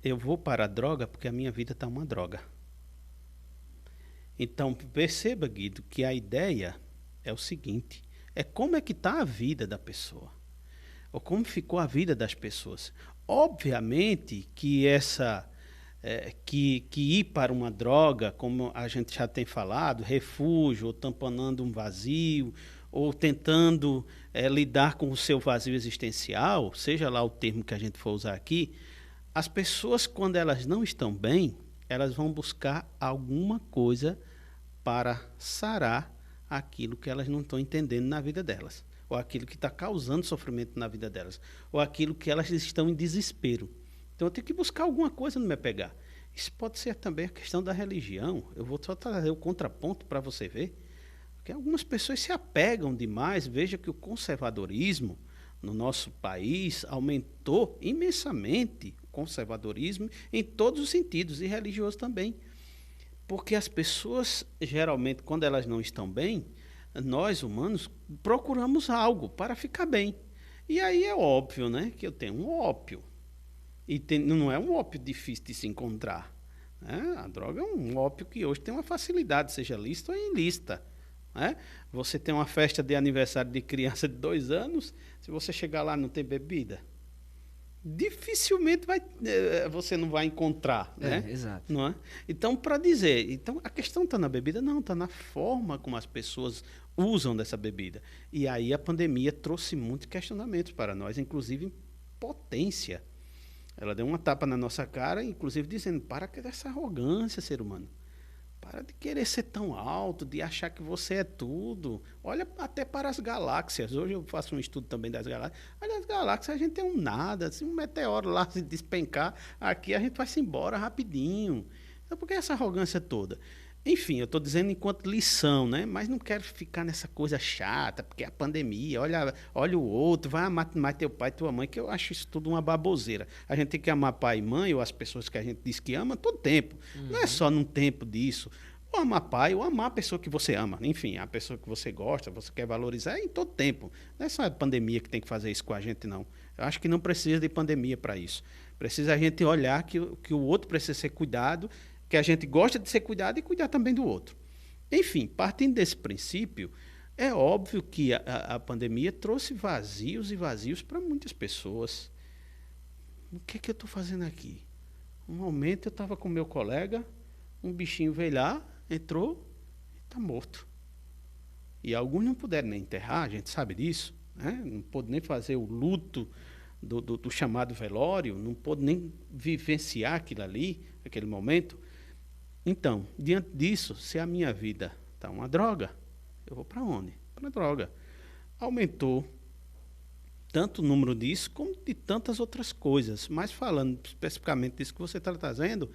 eu vou para a droga porque a minha vida está uma droga. Então, perceba, Guido, que a ideia é o seguinte, é como é que está a vida da pessoa. Ou como ficou a vida das pessoas. Obviamente que que ir para uma droga, como a gente já tem falado, refúgio, ou tamponando um vazio, ou tentando lidar com o seu vazio existencial, seja lá o termo que a gente for usar aqui, as pessoas, quando elas não estão bem, elas vão buscar alguma coisa para sarar aquilo que elas não estão entendendo na vida delas, ou aquilo que está causando sofrimento na vida delas, ou aquilo que elas estão em desespero. Então eu tenho que buscar alguma coisa no me pegar. Isso pode ser também a questão da religião. Eu vou só trazer o contraponto para você ver, porque algumas pessoas se apegam demais. Veja que o conservadorismo no nosso país aumentou imensamente, o conservadorismo em todos os sentidos, e religioso também. Porque as pessoas, geralmente, quando elas não estão bem, nós, humanos, procuramos algo para ficar bem. E aí é óbvio, né, que eu tenho um ópio. E não é um ópio difícil de se encontrar. Né? A droga é um ópio que hoje tem uma facilidade, seja lícita ou ilícita. Né? Você tem uma festa de aniversário de criança de 2 anos, se você chegar lá e não tem bebida, dificilmente você não vai encontrar, né? Exato. Não é? Então, para dizer, então a questão está na bebida? Não, está na forma como as pessoas usam dessa bebida. E aí a pandemia trouxe muitos questionamentos para nós, inclusive potência. Ela deu uma tapa na nossa cara, inclusive dizendo, para com essa arrogância, ser humano. Para de querer ser tão alto, de achar que você é tudo. Olha até para as galáxias. Hoje eu faço um estudo também das galáxias. Olha as galáxias, a gente é um nada. Se um meteoro lá se despencar, aqui a gente vai-se embora rapidinho. Então, por que essa arrogância toda? Enfim, eu estou dizendo enquanto lição, né? Mas não quero ficar nessa coisa chata, porque é a pandemia, olha o outro, vai amar mais teu pai e tua mãe, que eu acho isso tudo uma baboseira. A gente tem que amar pai e mãe, ou as pessoas que a gente diz que ama, todo tempo. Não é só num tempo disso. Ou amar pai, ou amar a pessoa que você ama. Enfim, a pessoa que você gosta, você quer valorizar, é em todo tempo. Não é só a pandemia que tem que fazer isso com a gente, não. Eu acho que não precisa de pandemia para isso. Precisa a gente olhar que o outro precisa ser cuidado, que a gente gosta de ser cuidado e cuidar também do outro. Enfim, partindo desse princípio, é óbvio que a pandemia trouxe vazios e vazios para muitas pessoas. O que é que eu estou fazendo aqui? Um momento eu estava com meu colega, um bichinho veio lá, entrou e está morto. E alguns não puderam nem enterrar, a gente sabe disso, né? Não pôde nem fazer o luto do chamado velório, não pôde nem vivenciar aquilo ali, aquele momento. Então, diante disso, se a minha vida está uma droga, eu vou para onde? Para a droga. Aumentou tanto o número disso, como de tantas outras coisas. Mas falando especificamente disso que você está trazendo,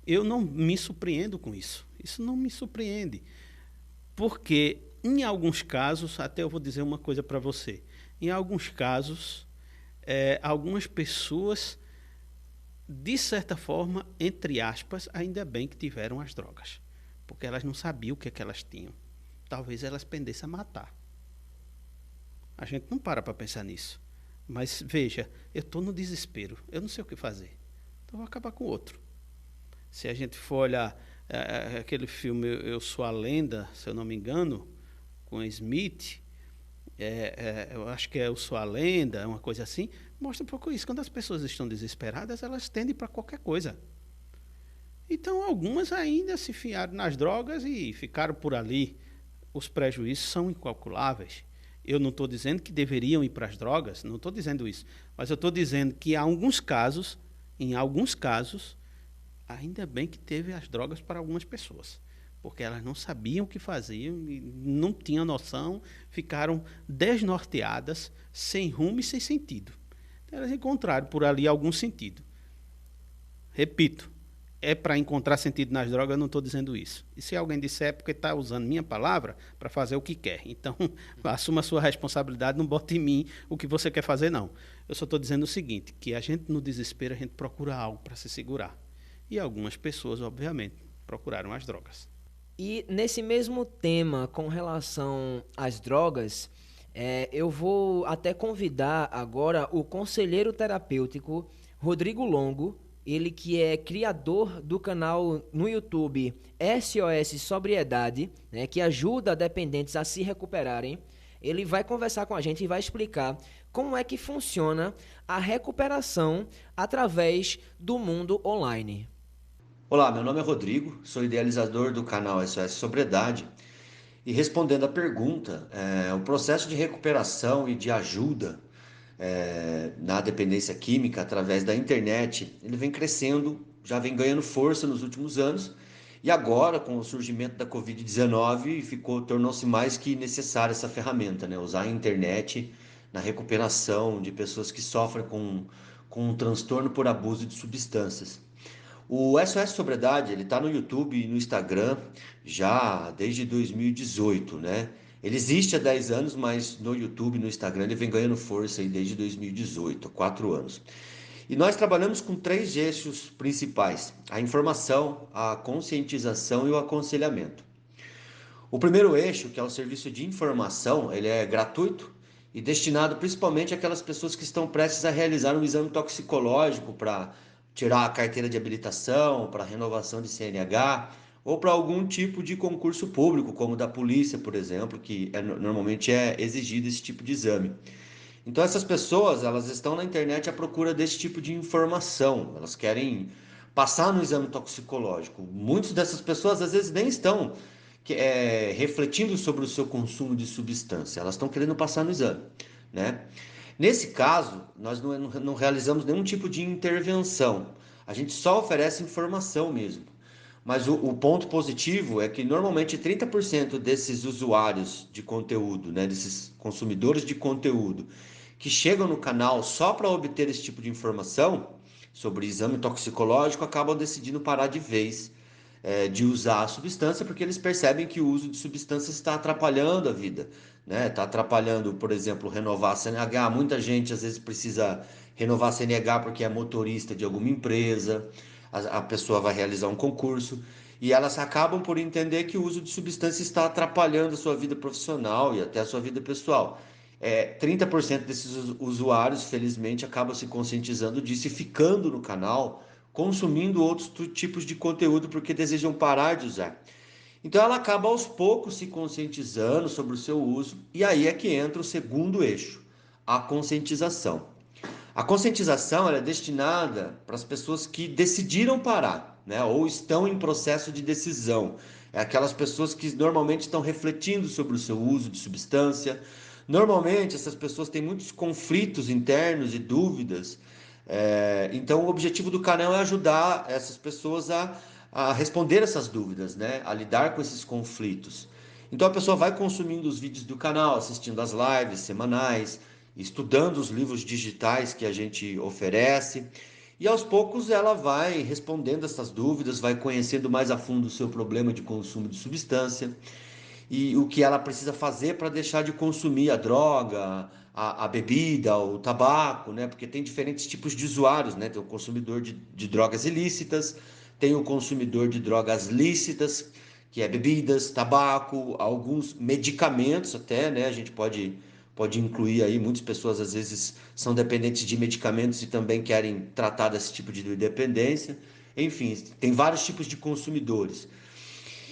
eu não me surpreendo com isso. Isso não me surpreende. Porque, em alguns casos, até eu vou dizer uma coisa para você, em alguns casos, algumas pessoas, de certa forma, entre aspas, ainda bem que tiveram as drogas, porque elas não sabiam o que é que elas tinham. Talvez elas pendessem a matar. A gente não para pensar nisso. Mas, veja, eu estou no desespero, eu não sei o que fazer, então vou acabar com o outro. Se a gente for olhar aquele filme Eu Sou a Lenda, se eu não me engano, com Smith, eu acho que é Eu Sou a Lenda, uma coisa assim, mostra um pouco isso. Quando as pessoas estão desesperadas, elas tendem para qualquer coisa. Então, algumas ainda se fiaram nas drogas e ficaram por ali. Os prejuízos são incalculáveis. Eu não estou dizendo que deveriam ir para as drogas, não estou dizendo isso. Mas eu estou dizendo que em alguns casos, ainda bem que teve as drogas para algumas pessoas. Porque elas não sabiam o que faziam, não tinham noção, ficaram desnorteadas, sem rumo e sem sentido. Elas encontraram por ali algum sentido. Repito, é para encontrar sentido nas drogas, eu não estou dizendo isso. E se alguém disser, é porque está usando minha palavra para fazer o que quer. Então, assuma a sua responsabilidade, não bote em mim o que você quer fazer, não. Eu só estou dizendo o seguinte, que a gente, no desespero, a gente procura algo para se segurar. E algumas pessoas, obviamente, procuraram as drogas. E nesse mesmo tema, com relação às drogas, eu vou até convidar agora o conselheiro terapêutico Rodrigo Longo, ele que é criador do canal no YouTube SOS Sobriedade, né, que ajuda dependentes a se recuperarem. Ele vai conversar com a gente e vai explicar como é que funciona a recuperação através do mundo online. Olá, meu nome é Rodrigo, sou idealizador do canal SOS Sobriedade e respondendo à pergunta, o processo de recuperação e de ajuda na dependência química através da internet, ele vem crescendo, já vem ganhando força nos últimos anos e agora com o surgimento da Covid-19 tornou-se mais que necessária essa ferramenta, né? Usar a internet na recuperação de pessoas que sofrem com um transtorno por abuso de substâncias. O SOS Sobriedade, ele está no YouTube e no Instagram já desde 2018, né? Ele existe há 10 anos, mas no YouTube e no Instagram ele vem ganhando força aí desde 2018, há 4 anos. E nós trabalhamos com 3 eixos principais: a informação, a conscientização e o aconselhamento. O primeiro eixo, que é o serviço de informação, ele é gratuito e destinado principalmente àquelas pessoas que estão prestes a realizar um exame toxicológico para tirar a carteira de habilitação, para renovação de CNH ou para algum tipo de concurso público, como da polícia, por exemplo, que normalmente é exigido esse tipo de exame. Então essas pessoas, elas estão na internet à procura desse tipo de informação, elas querem passar no exame toxicológico. Muitas dessas pessoas às vezes nem estão refletindo sobre o seu consumo de substância, elas estão querendo passar no exame, né? Nesse caso, nós não realizamos nenhum tipo de intervenção, a gente só oferece informação mesmo. Mas o ponto positivo é que normalmente 30% desses usuários de conteúdo, né, desses consumidores de conteúdo que chegam no canal só para obter esse tipo de informação sobre exame toxicológico acabam decidindo parar de vez de usar a substância porque eles percebem que o uso de substâncias está atrapalhando a vida, né? Está atrapalhando, por exemplo, renovar a CNH. Muita gente às vezes precisa renovar a CNH porque é motorista de alguma empresa, a pessoa vai realizar um concurso e elas acabam por entender que o uso de substância está atrapalhando a sua vida profissional e até a sua vida pessoal. 30% desses usuários, felizmente, acabam se conscientizando disso e ficando no canal, consumindo outros tipos de conteúdo porque desejam parar de usar. Então ela acaba aos poucos se conscientizando sobre o seu uso, e aí é que entra o segundo eixo, a conscientização. A conscientização ela é destinada para as pessoas que decidiram parar, né? Ou estão em processo de decisão. É aquelas pessoas que normalmente estão refletindo sobre o seu uso de substância. Normalmente essas pessoas têm muitos conflitos internos e dúvidas. Então o objetivo do canal é ajudar essas pessoas a responder essas dúvidas, né? A lidar com esses conflitos. Então a pessoa vai consumindo os vídeos do canal, assistindo as lives semanais, estudando os livros digitais que a gente oferece, e aos poucos ela vai respondendo essas dúvidas, vai conhecendo mais a fundo o seu problema de consumo de substância e o que ela precisa fazer para deixar de consumir a droga, a bebida, o tabaco, né? Porque tem diferentes tipos de usuários, né? Tem o consumidor de drogas ilícitas, tem o consumidor de drogas lícitas, que é bebidas, tabaco, alguns medicamentos até, né? A gente pode incluir aí, muitas pessoas às vezes são dependentes de medicamentos e também querem tratar desse tipo de dependência. Enfim, tem vários tipos de consumidores.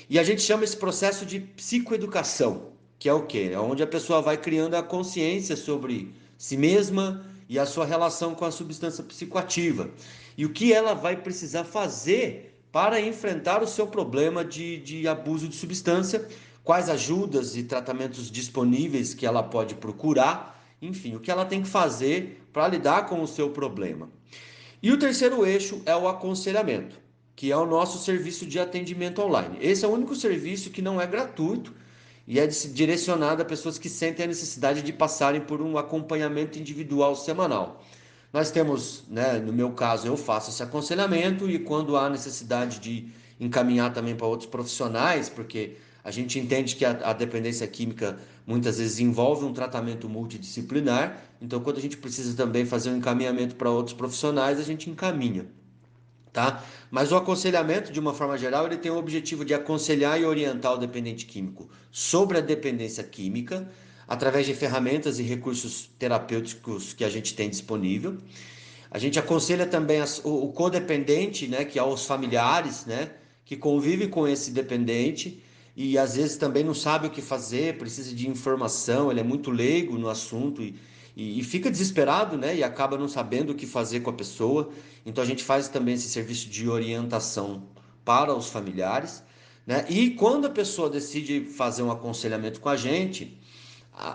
E a gente chama esse processo de psicoeducação, que é o quê? É onde a pessoa vai criando a consciência sobre si mesma e a sua relação com a substância psicoativa. E o que ela vai precisar fazer para enfrentar o seu problema de abuso de substância, quais ajudas e tratamentos disponíveis que ela pode procurar, enfim, o que ela tem que fazer para lidar com o seu problema. E o terceiro eixo é o aconselhamento, que é o nosso serviço de atendimento online. Esse é o único serviço que não é gratuito e é direcionado a pessoas que sentem a necessidade de passarem por um acompanhamento individual semanal. Nós temos, né, no meu caso, eu faço esse aconselhamento e quando há necessidade de encaminhar também para outros profissionais, porque a gente entende que a dependência química muitas vezes envolve um tratamento multidisciplinar, então quando a gente precisa também fazer um encaminhamento para outros profissionais, a gente encaminha. Tá? Mas o aconselhamento, de uma forma geral, ele tem o objetivo de aconselhar e orientar o dependente químico sobre a dependência química, através de ferramentas e recursos terapêuticos que a gente tem disponível. A gente aconselha também o codependente, né, que é os familiares, né, que convivem com esse dependente e às vezes também não sabe o que fazer, precisa de informação, ele é muito leigo no assunto e fica desesperado, né, e acaba não sabendo o que fazer com a pessoa. Então a gente faz também esse serviço de orientação para os familiares, né? E quando a pessoa decide fazer um aconselhamento com a gente,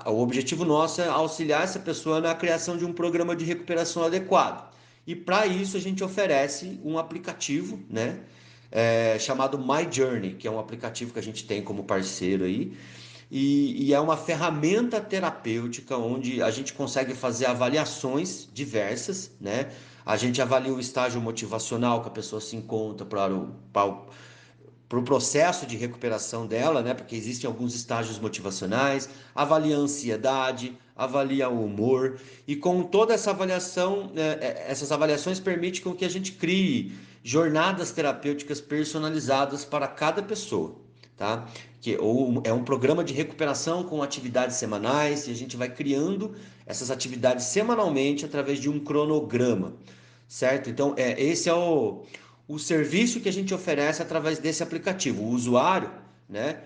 o objetivo nosso é auxiliar essa pessoa na criação de um programa de recuperação adequado. E para isso a gente oferece um aplicativo, né, chamado My Journey, que é um aplicativo que a gente tem como parceiro aí. E é uma ferramenta terapêutica onde a gente consegue fazer avaliações diversas, né? A gente avalia o estágio motivacional que a pessoa se encontra para o processo de recuperação dela, né? Porque existem alguns estágios motivacionais, avalia a ansiedade, avalia o humor, e com toda essa avaliação, essas avaliações permitem com que a gente crie jornadas terapêuticas personalizadas para cada pessoa, tá? É um programa de recuperação com atividades semanais, e a gente vai criando essas atividades semanalmente através de um cronograma, certo? Então, esse é o serviço que a gente oferece através desse aplicativo. O usuário, né,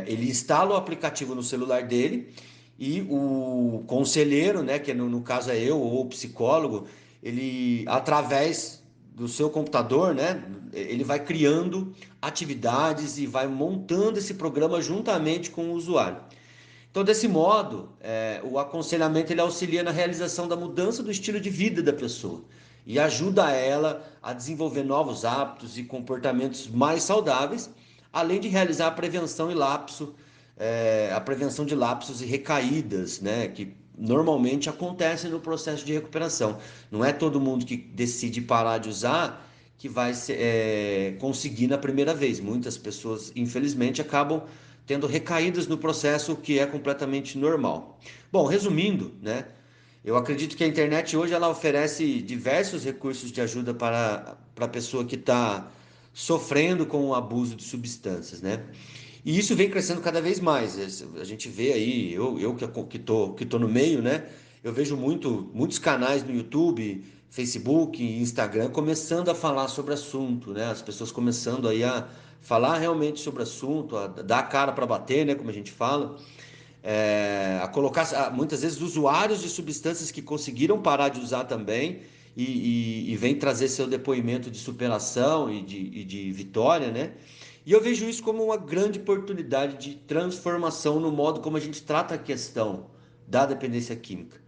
ele instala o aplicativo no celular dele e o conselheiro, né, que no caso é eu ou o psicólogo, ele, através do seu computador, né, ele vai criando atividades e vai montando esse programa juntamente com o usuário. Então, desse modo, o aconselhamento ele auxilia na realização da mudança do estilo de vida da pessoa. e ajuda ela a desenvolver novos hábitos e comportamentos mais saudáveis, além de realizar a prevenção a prevenção de lapsos e recaídas, né, que normalmente acontecem no processo de recuperação. Não é todo mundo que decide parar de usar que vai conseguir na primeira vez. Muitas pessoas, infelizmente, acabam tendo recaídas no processo, o que é completamente normal. Bom, resumindo, né, eu acredito que a internet hoje ela oferece diversos recursos de ajuda para a pessoa que está sofrendo com o abuso de substâncias, né? E isso vem crescendo cada vez mais. A gente vê aí, eu que tô no meio, né? Eu vejo muitos canais no YouTube, Facebook, Instagram começando a falar sobre assunto, né? As pessoas começando aí a falar realmente sobre assunto, a dar a cara para bater, né? Como a gente fala, a colocar muitas vezes usuários de substâncias que conseguiram parar de usar também e vem trazer seu depoimento de superação e de vitória, né? E eu vejo isso como uma grande oportunidade de transformação no modo como a gente trata a questão da dependência química.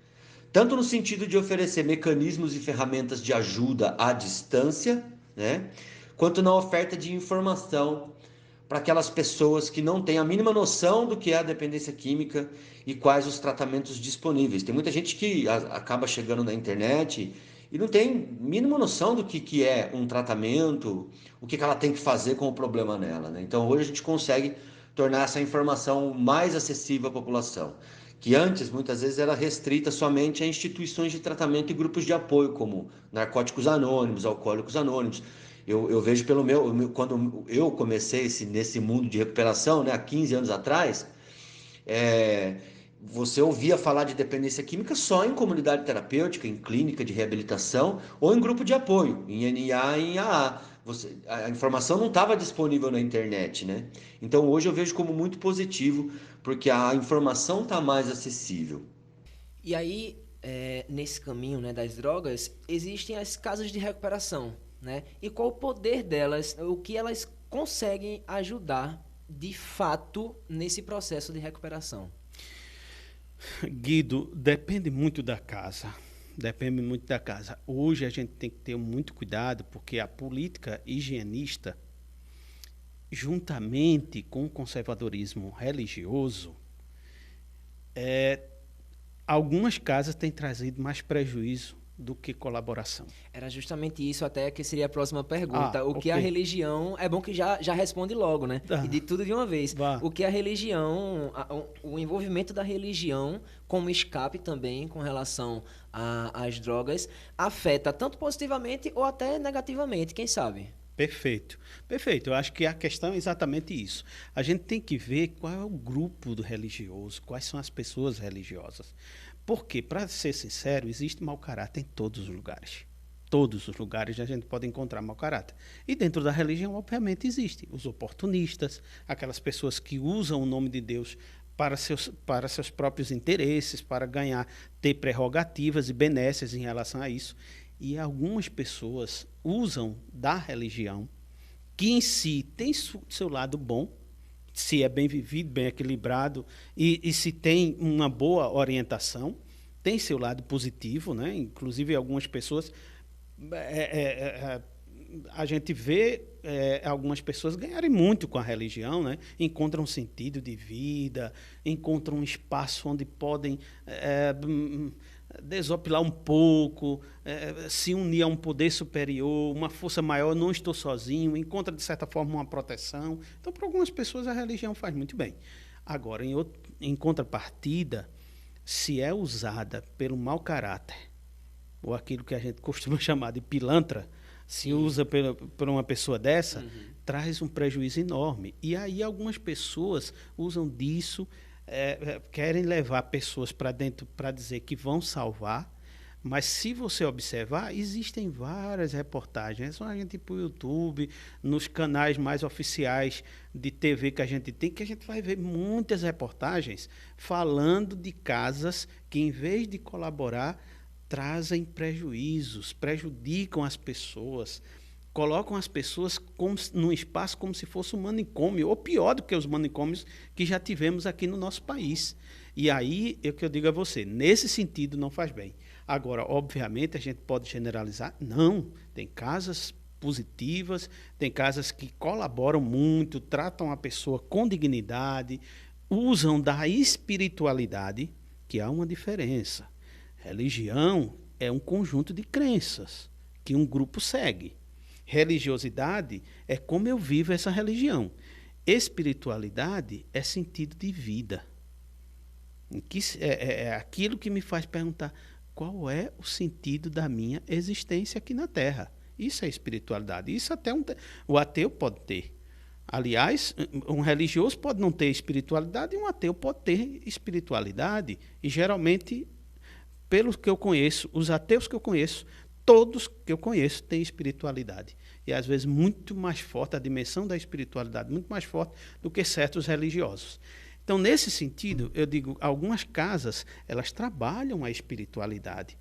Tanto no sentido de oferecer mecanismos e ferramentas de ajuda à distância, né? Quanto na oferta de informação para aquelas pessoas que não têm a mínima noção do que é a dependência química e quais os tratamentos disponíveis. Tem muita gente que acaba chegando na internet e não tem mínima noção do que é um tratamento, o que ela tem que fazer com o problema nela, né? Então hoje a gente consegue tornar essa informação mais acessível à população, que antes muitas vezes era restrita somente a instituições de tratamento e grupos de apoio, como Narcóticos Anônimos, Alcoólicos Anônimos. Eu vejo quando eu comecei nesse mundo de recuperação, né, há 15 anos atrás, você ouvia falar de dependência química só em comunidade terapêutica, em clínica de reabilitação ou em grupo de apoio, em NA e em AA. A informação não estava disponível na internet, né? Então hoje eu vejo como muito positivo, porque a informação está mais acessível. E aí, nesse caminho, né, das drogas, existem as casas de recuperação, né? E qual o poder delas, o que elas conseguem ajudar de fato nesse processo de recuperação? Guido, depende muito da casa. Depende muito da casa. Hoje a gente tem que ter muito cuidado, porque a política higienista, juntamente com o conservadorismo religioso, algumas casas têm trazido mais prejuízo do que colaboração. Era justamente isso até que seria a próxima pergunta. O que ok. a religião... É bom que já responde logo, né? Tá. E de tudo de uma vez. Vá. O que a religião... O envolvimento da religião como escape também com relação às drogas afeta tanto positivamente ou até negativamente, quem sabe? Perfeito. Perfeito. Eu acho que a questão é exatamente isso. A gente tem que ver qual é o grupo do religioso, quais são as pessoas religiosas. Porque, para ser sincero, existe mau caráter em todos os lugares. Todos os lugares a gente pode encontrar mau caráter. E dentro da religião, obviamente, existe os oportunistas, aquelas pessoas que usam o nome de Deus para seus próprios interesses, para ter prerrogativas e benesses em relação a isso. E algumas pessoas usam da religião, que em si tem seu lado bom, se é bem vivido, bem equilibrado, e se tem uma boa orientação, tem seu lado positivo, né? Inclusive algumas pessoas, a gente vê algumas pessoas ganharem muito com a religião, né? Encontram um sentido de vida, encontram um espaço onde podem desopilar um pouco, se unir a um poder superior, uma força maior, não estou sozinho, encontra, de certa forma, uma proteção. Então, para algumas pessoas, a religião faz muito bem. Agora, em contrapartida, se é usada pelo mau caráter, ou aquilo que a gente costuma chamar de pilantra, se usa por uma pessoa dessa, traz um prejuízo enorme. E aí algumas pessoas usam disso, querem levar pessoas para dentro para dizer que vão salvar, mas se você observar, existem várias reportagens, é só a gente ir para o YouTube, nos canais mais oficiais de TV que a gente vai ver muitas reportagens falando de casas que, em vez de colaborar, trazem prejuízos, prejudicam as pessoas, colocam as pessoas num espaço como se fosse um manicômio, ou pior do que os manicômios que já tivemos aqui no nosso país. E aí, é o que eu digo a você, nesse sentido não faz bem. Agora, obviamente, a gente pode generalizar? Não. Tem casas positivas, tem casas que colaboram muito, tratam a pessoa com dignidade, usam da espiritualidade, que há uma diferença. Religião é um conjunto de crenças que um grupo segue. Religiosidade é como eu vivo essa religião. Espiritualidade é sentido de vida. É aquilo que me faz perguntar qual é o sentido da minha existência aqui na Terra. Isso é espiritualidade. Isso até o ateu pode ter. Aliás, um religioso pode não ter espiritualidade e um ateu pode ter espiritualidade. E geralmente, pelos que eu conheço, os ateus que eu conheço, todos que eu conheço têm espiritualidade. E às vezes muito mais forte, a dimensão da espiritualidade, muito mais forte do que certos religiosos. Então, nesse sentido, eu digo, algumas casas, elas trabalham a espiritualidade.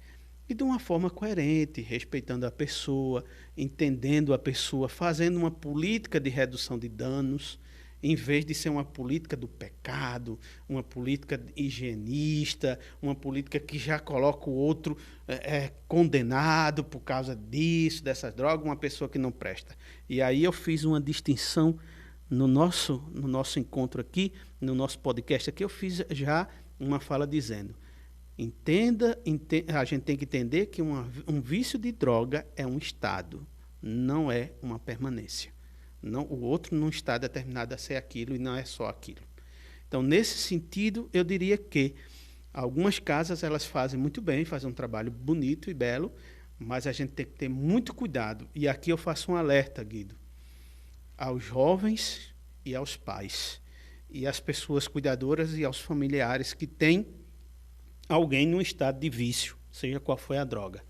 E de uma forma coerente, respeitando a pessoa, entendendo a pessoa, fazendo uma política de redução de danos, em vez de ser uma política do pecado, uma política higienista, uma política que já coloca o outro condenado por causa disso, dessas drogas, uma pessoa que não presta. E aí eu fiz uma distinção no nosso encontro aqui, no nosso podcast aqui, eu fiz já uma fala dizendo, a gente tem que entender que um vício de droga é um estado, não é uma permanência. Não, o outro não está determinado a ser aquilo e não é só aquilo. Então, nesse sentido, eu diria que algumas casas elas fazem muito bem, fazem um trabalho bonito e belo, mas a gente tem que ter muito cuidado. E aqui eu faço um alerta, Guido, aos jovens e aos pais, e às pessoas cuidadoras e aos familiares que têm alguém num estado de vício, seja qual for a droga,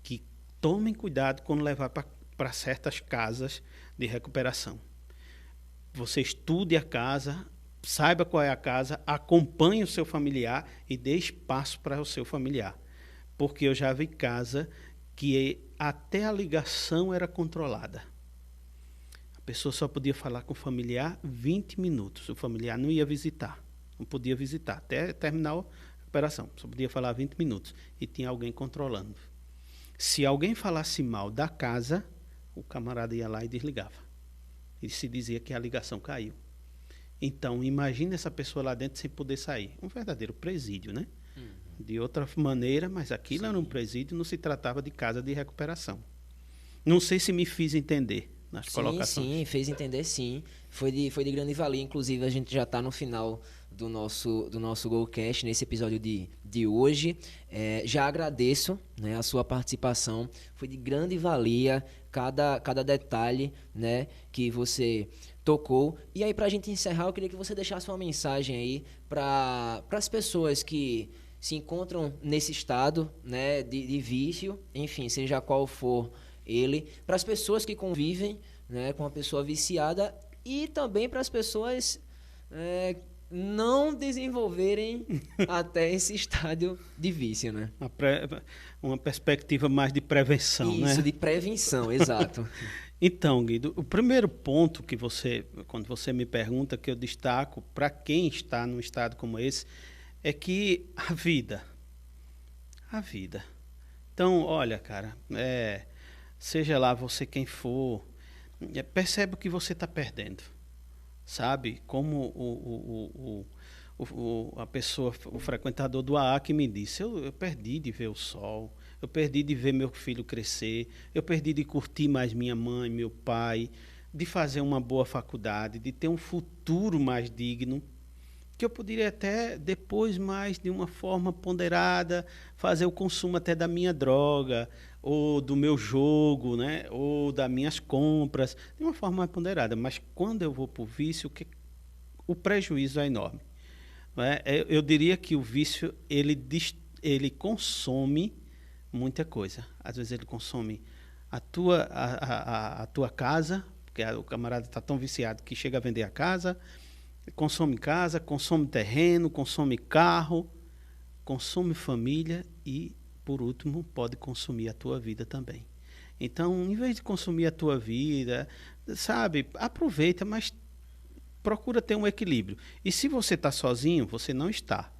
que tomem cuidado quando levar para certas casas de recuperação. Você estude a casa, saiba qual é a casa, acompanhe o seu familiar e dê espaço para o seu familiar. Porque eu já vi casa que até a ligação era controlada. A pessoa só podia falar com o familiar 20 minutos. O familiar não ia visitar, não podia visitar até terminar a recuperação. Só podia falar 20 minutos e tinha alguém controlando. Se alguém falasse mal da casa, o camarada ia lá e desligava. E se dizia que a ligação caiu. Então, imagine essa pessoa lá dentro sem poder sair. Um verdadeiro presídio, né? De outra maneira, mas aquilo era um presídio, não se tratava de casa de recuperação. Não sei se me fiz entender nas colocações. Sim, fez entender, sim. Foi de grande valia. Inclusive, a gente já está no final do nosso GoCast, nesse episódio de hoje. Já agradeço, né, a sua participação. Foi de grande valia cada detalhe, né, que você tocou. E aí, para a gente encerrar, eu queria que você deixasse uma mensagem aí para as pessoas que se encontram nesse estado, né, de vício, enfim, seja qual for ele, para as pessoas que convivem, né, com a pessoa viciada e também para as pessoas não desenvolverem até esse estádio de vício, né? Uma perspectiva mais de prevenção, né? Isso, de prevenção, exato. Então, Guido, o primeiro ponto que quando você me pergunta, que eu destaco para quem está num estado como esse, é que a vida. Então, olha, cara, seja lá você quem for, percebe o que você está perdendo. Sabe? Como a pessoa, o frequentador do AA que me disse, eu perdi de ver o sol, eu perdi de ver meu filho crescer, eu perdi de curtir mais minha mãe, meu pai, de fazer uma boa faculdade, de ter um futuro mais digno, que eu poderia até depois, mais de uma forma ponderada, fazer o consumo até da minha droga, ou do meu jogo, né? Ou das minhas compras, de uma forma mais ponderada. Mas quando eu vou para o vício, o prejuízo é enorme. Não é? Eu diria que o vício ele consome muita coisa. Às vezes ele consome a tua casa, porque o camarada está tão viciado que chega a vender a casa, consome terreno, consome carro, consome família e, por último, pode consumir a tua vida também. Então, em vez de consumir a tua vida, sabe, aproveita, mas procura ter um equilíbrio. E se você está sozinho, você não está.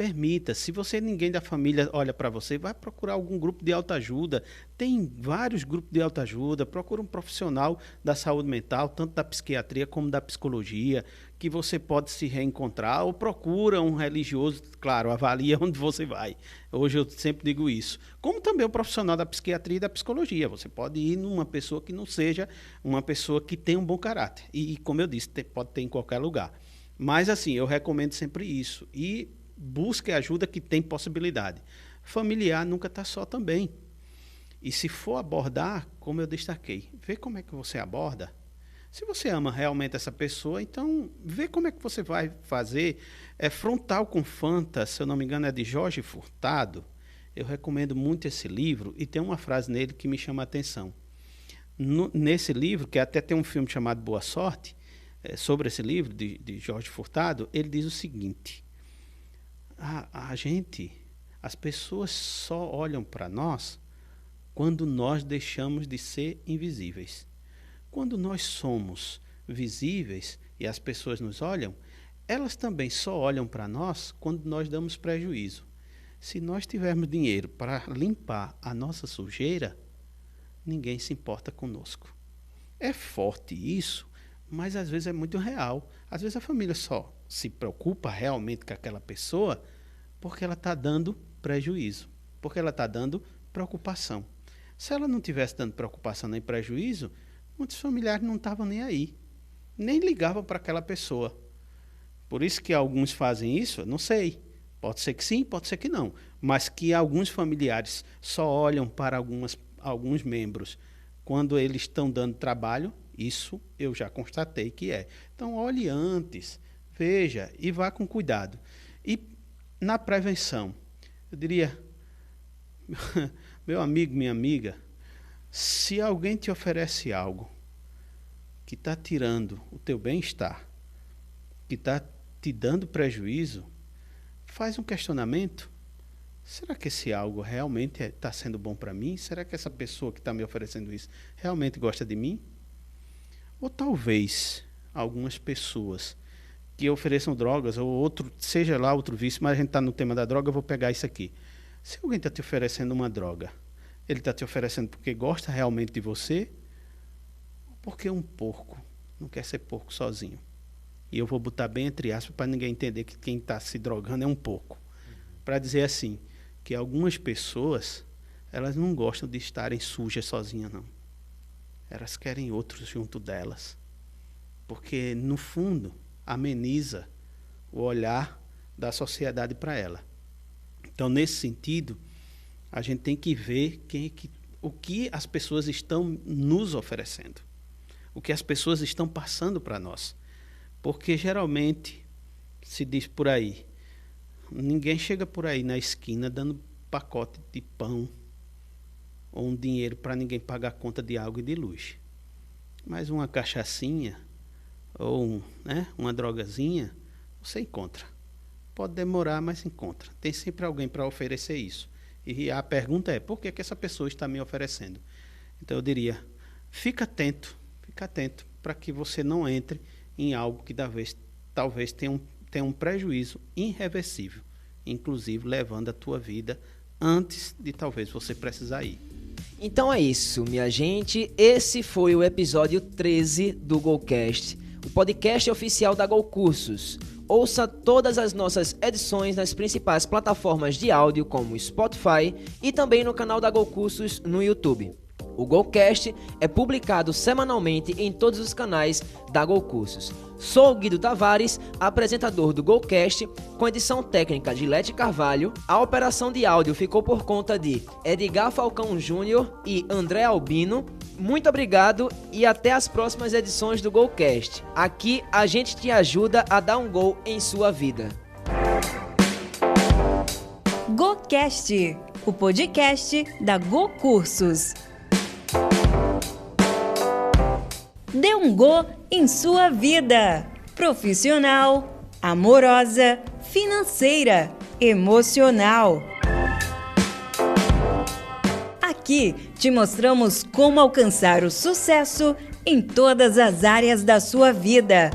Permita. Se ninguém da família olha para você, vai procurar algum grupo de autoajuda. Tem vários grupos de autoajuda. Procura um profissional da saúde mental, tanto da psiquiatria como da psicologia, que você pode se reencontrar. Ou procura um religioso, claro, avalia onde você vai. Hoje eu sempre digo isso. Como também um profissional da psiquiatria e da psicologia. Você pode ir numa pessoa que não seja uma pessoa que tenha um bom caráter. E como eu disse, pode ter em qualquer lugar. Mas assim, eu recomendo sempre isso. E busque ajuda que tem possibilidade. Familiar nunca está só também. E se for abordar, como eu destaquei, vê como é que você aborda. Se você ama realmente essa pessoa, então vê como é que você vai fazer. Frontal com Fanta, se eu não me engano, é de Jorge Furtado. Eu recomendo muito esse livro e tem uma frase nele que me chama a atenção. Nesse livro, que até tem um filme chamado Boa Sorte, sobre esse livro de Jorge Furtado, ele diz o seguinte: as pessoas só olham para nós quando nós deixamos de ser invisíveis. Quando nós somos visíveis e as pessoas nos olham, elas também só olham para nós quando nós damos prejuízo. Se nós tivermos dinheiro para limpar a nossa sujeira, ninguém se importa conosco. É forte isso, mas às vezes é muito real. Às vezes a família só se preocupa realmente com aquela pessoa porque ela está dando prejuízo, porque ela está dando preocupação. Se ela não estivesse dando preocupação nem prejuízo, muitos familiares não estavam nem aí, nem ligavam para aquela pessoa. Por isso que alguns fazem isso, não sei. Pode ser que sim, pode ser que não. Mas que alguns familiares só olham para alguns membros quando eles estão dando trabalho, isso eu já constatei que é. Então, olhe antes, veja e vá com cuidado. E na prevenção, eu diria, meu amigo, minha amiga, se alguém te oferece algo que está tirando o teu bem-estar, que está te dando prejuízo, faz um questionamento. Será que esse algo realmente está sendo bom para mim? Será que essa pessoa que está me oferecendo isso realmente gosta de mim? Ou talvez algumas pessoas que ofereçam drogas, ou outro, seja lá outro vício, mas a gente está no tema da droga, eu vou pegar isso aqui. Se alguém está te oferecendo uma droga, ele está te oferecendo porque gosta realmente de você, ou porque um porco não quer ser porco sozinho? E eu vou botar bem entre aspas para ninguém entender que quem está se drogando é um porco. Para dizer assim, que algumas pessoas, elas não gostam de estarem sujas sozinhas, não. Elas querem outros junto delas. Porque, no fundo, ameniza o olhar da sociedade para ela. Então, nesse sentido, a gente tem que ver o que as pessoas estão nos oferecendo. O que as pessoas estão passando para nós. Porque, geralmente, se diz por aí, ninguém chega por aí na esquina dando pacote de pão ou um dinheiro para ninguém pagar a conta de água e de luz. Mas uma cachaçinha ou uma drogazinha, você encontra. Pode demorar, mas encontra. Tem sempre alguém para oferecer isso. E a pergunta é, por que essa pessoa está me oferecendo? Então eu diria, fica atento para que você não entre em algo que talvez tenha um prejuízo irreversível, inclusive levando a tua vida antes de talvez você precisar ir. Então é isso, minha gente. Esse foi o episódio 13 do GoCast, o podcast oficial da Go Cursos. Ouça todas as nossas edições nas principais plataformas de áudio como Spotify e também no canal da Go Cursos no YouTube. O GoCast é publicado semanalmente em todos os canais da Go Cursos. Sou o Guido Tavares, apresentador do GoCast, com edição técnica de Lete Carvalho. A operação de áudio ficou por conta de Edgar Falcão Júnior e André Albino. Muito obrigado e até as próximas edições do GoCast. Aqui a gente te ajuda a dar um gol em sua vida. GoCast, o podcast da Go Cursos. Dê um go em sua vida, profissional, amorosa, financeira, emocional. Aqui te mostramos como alcançar o sucesso em todas as áreas da sua vida.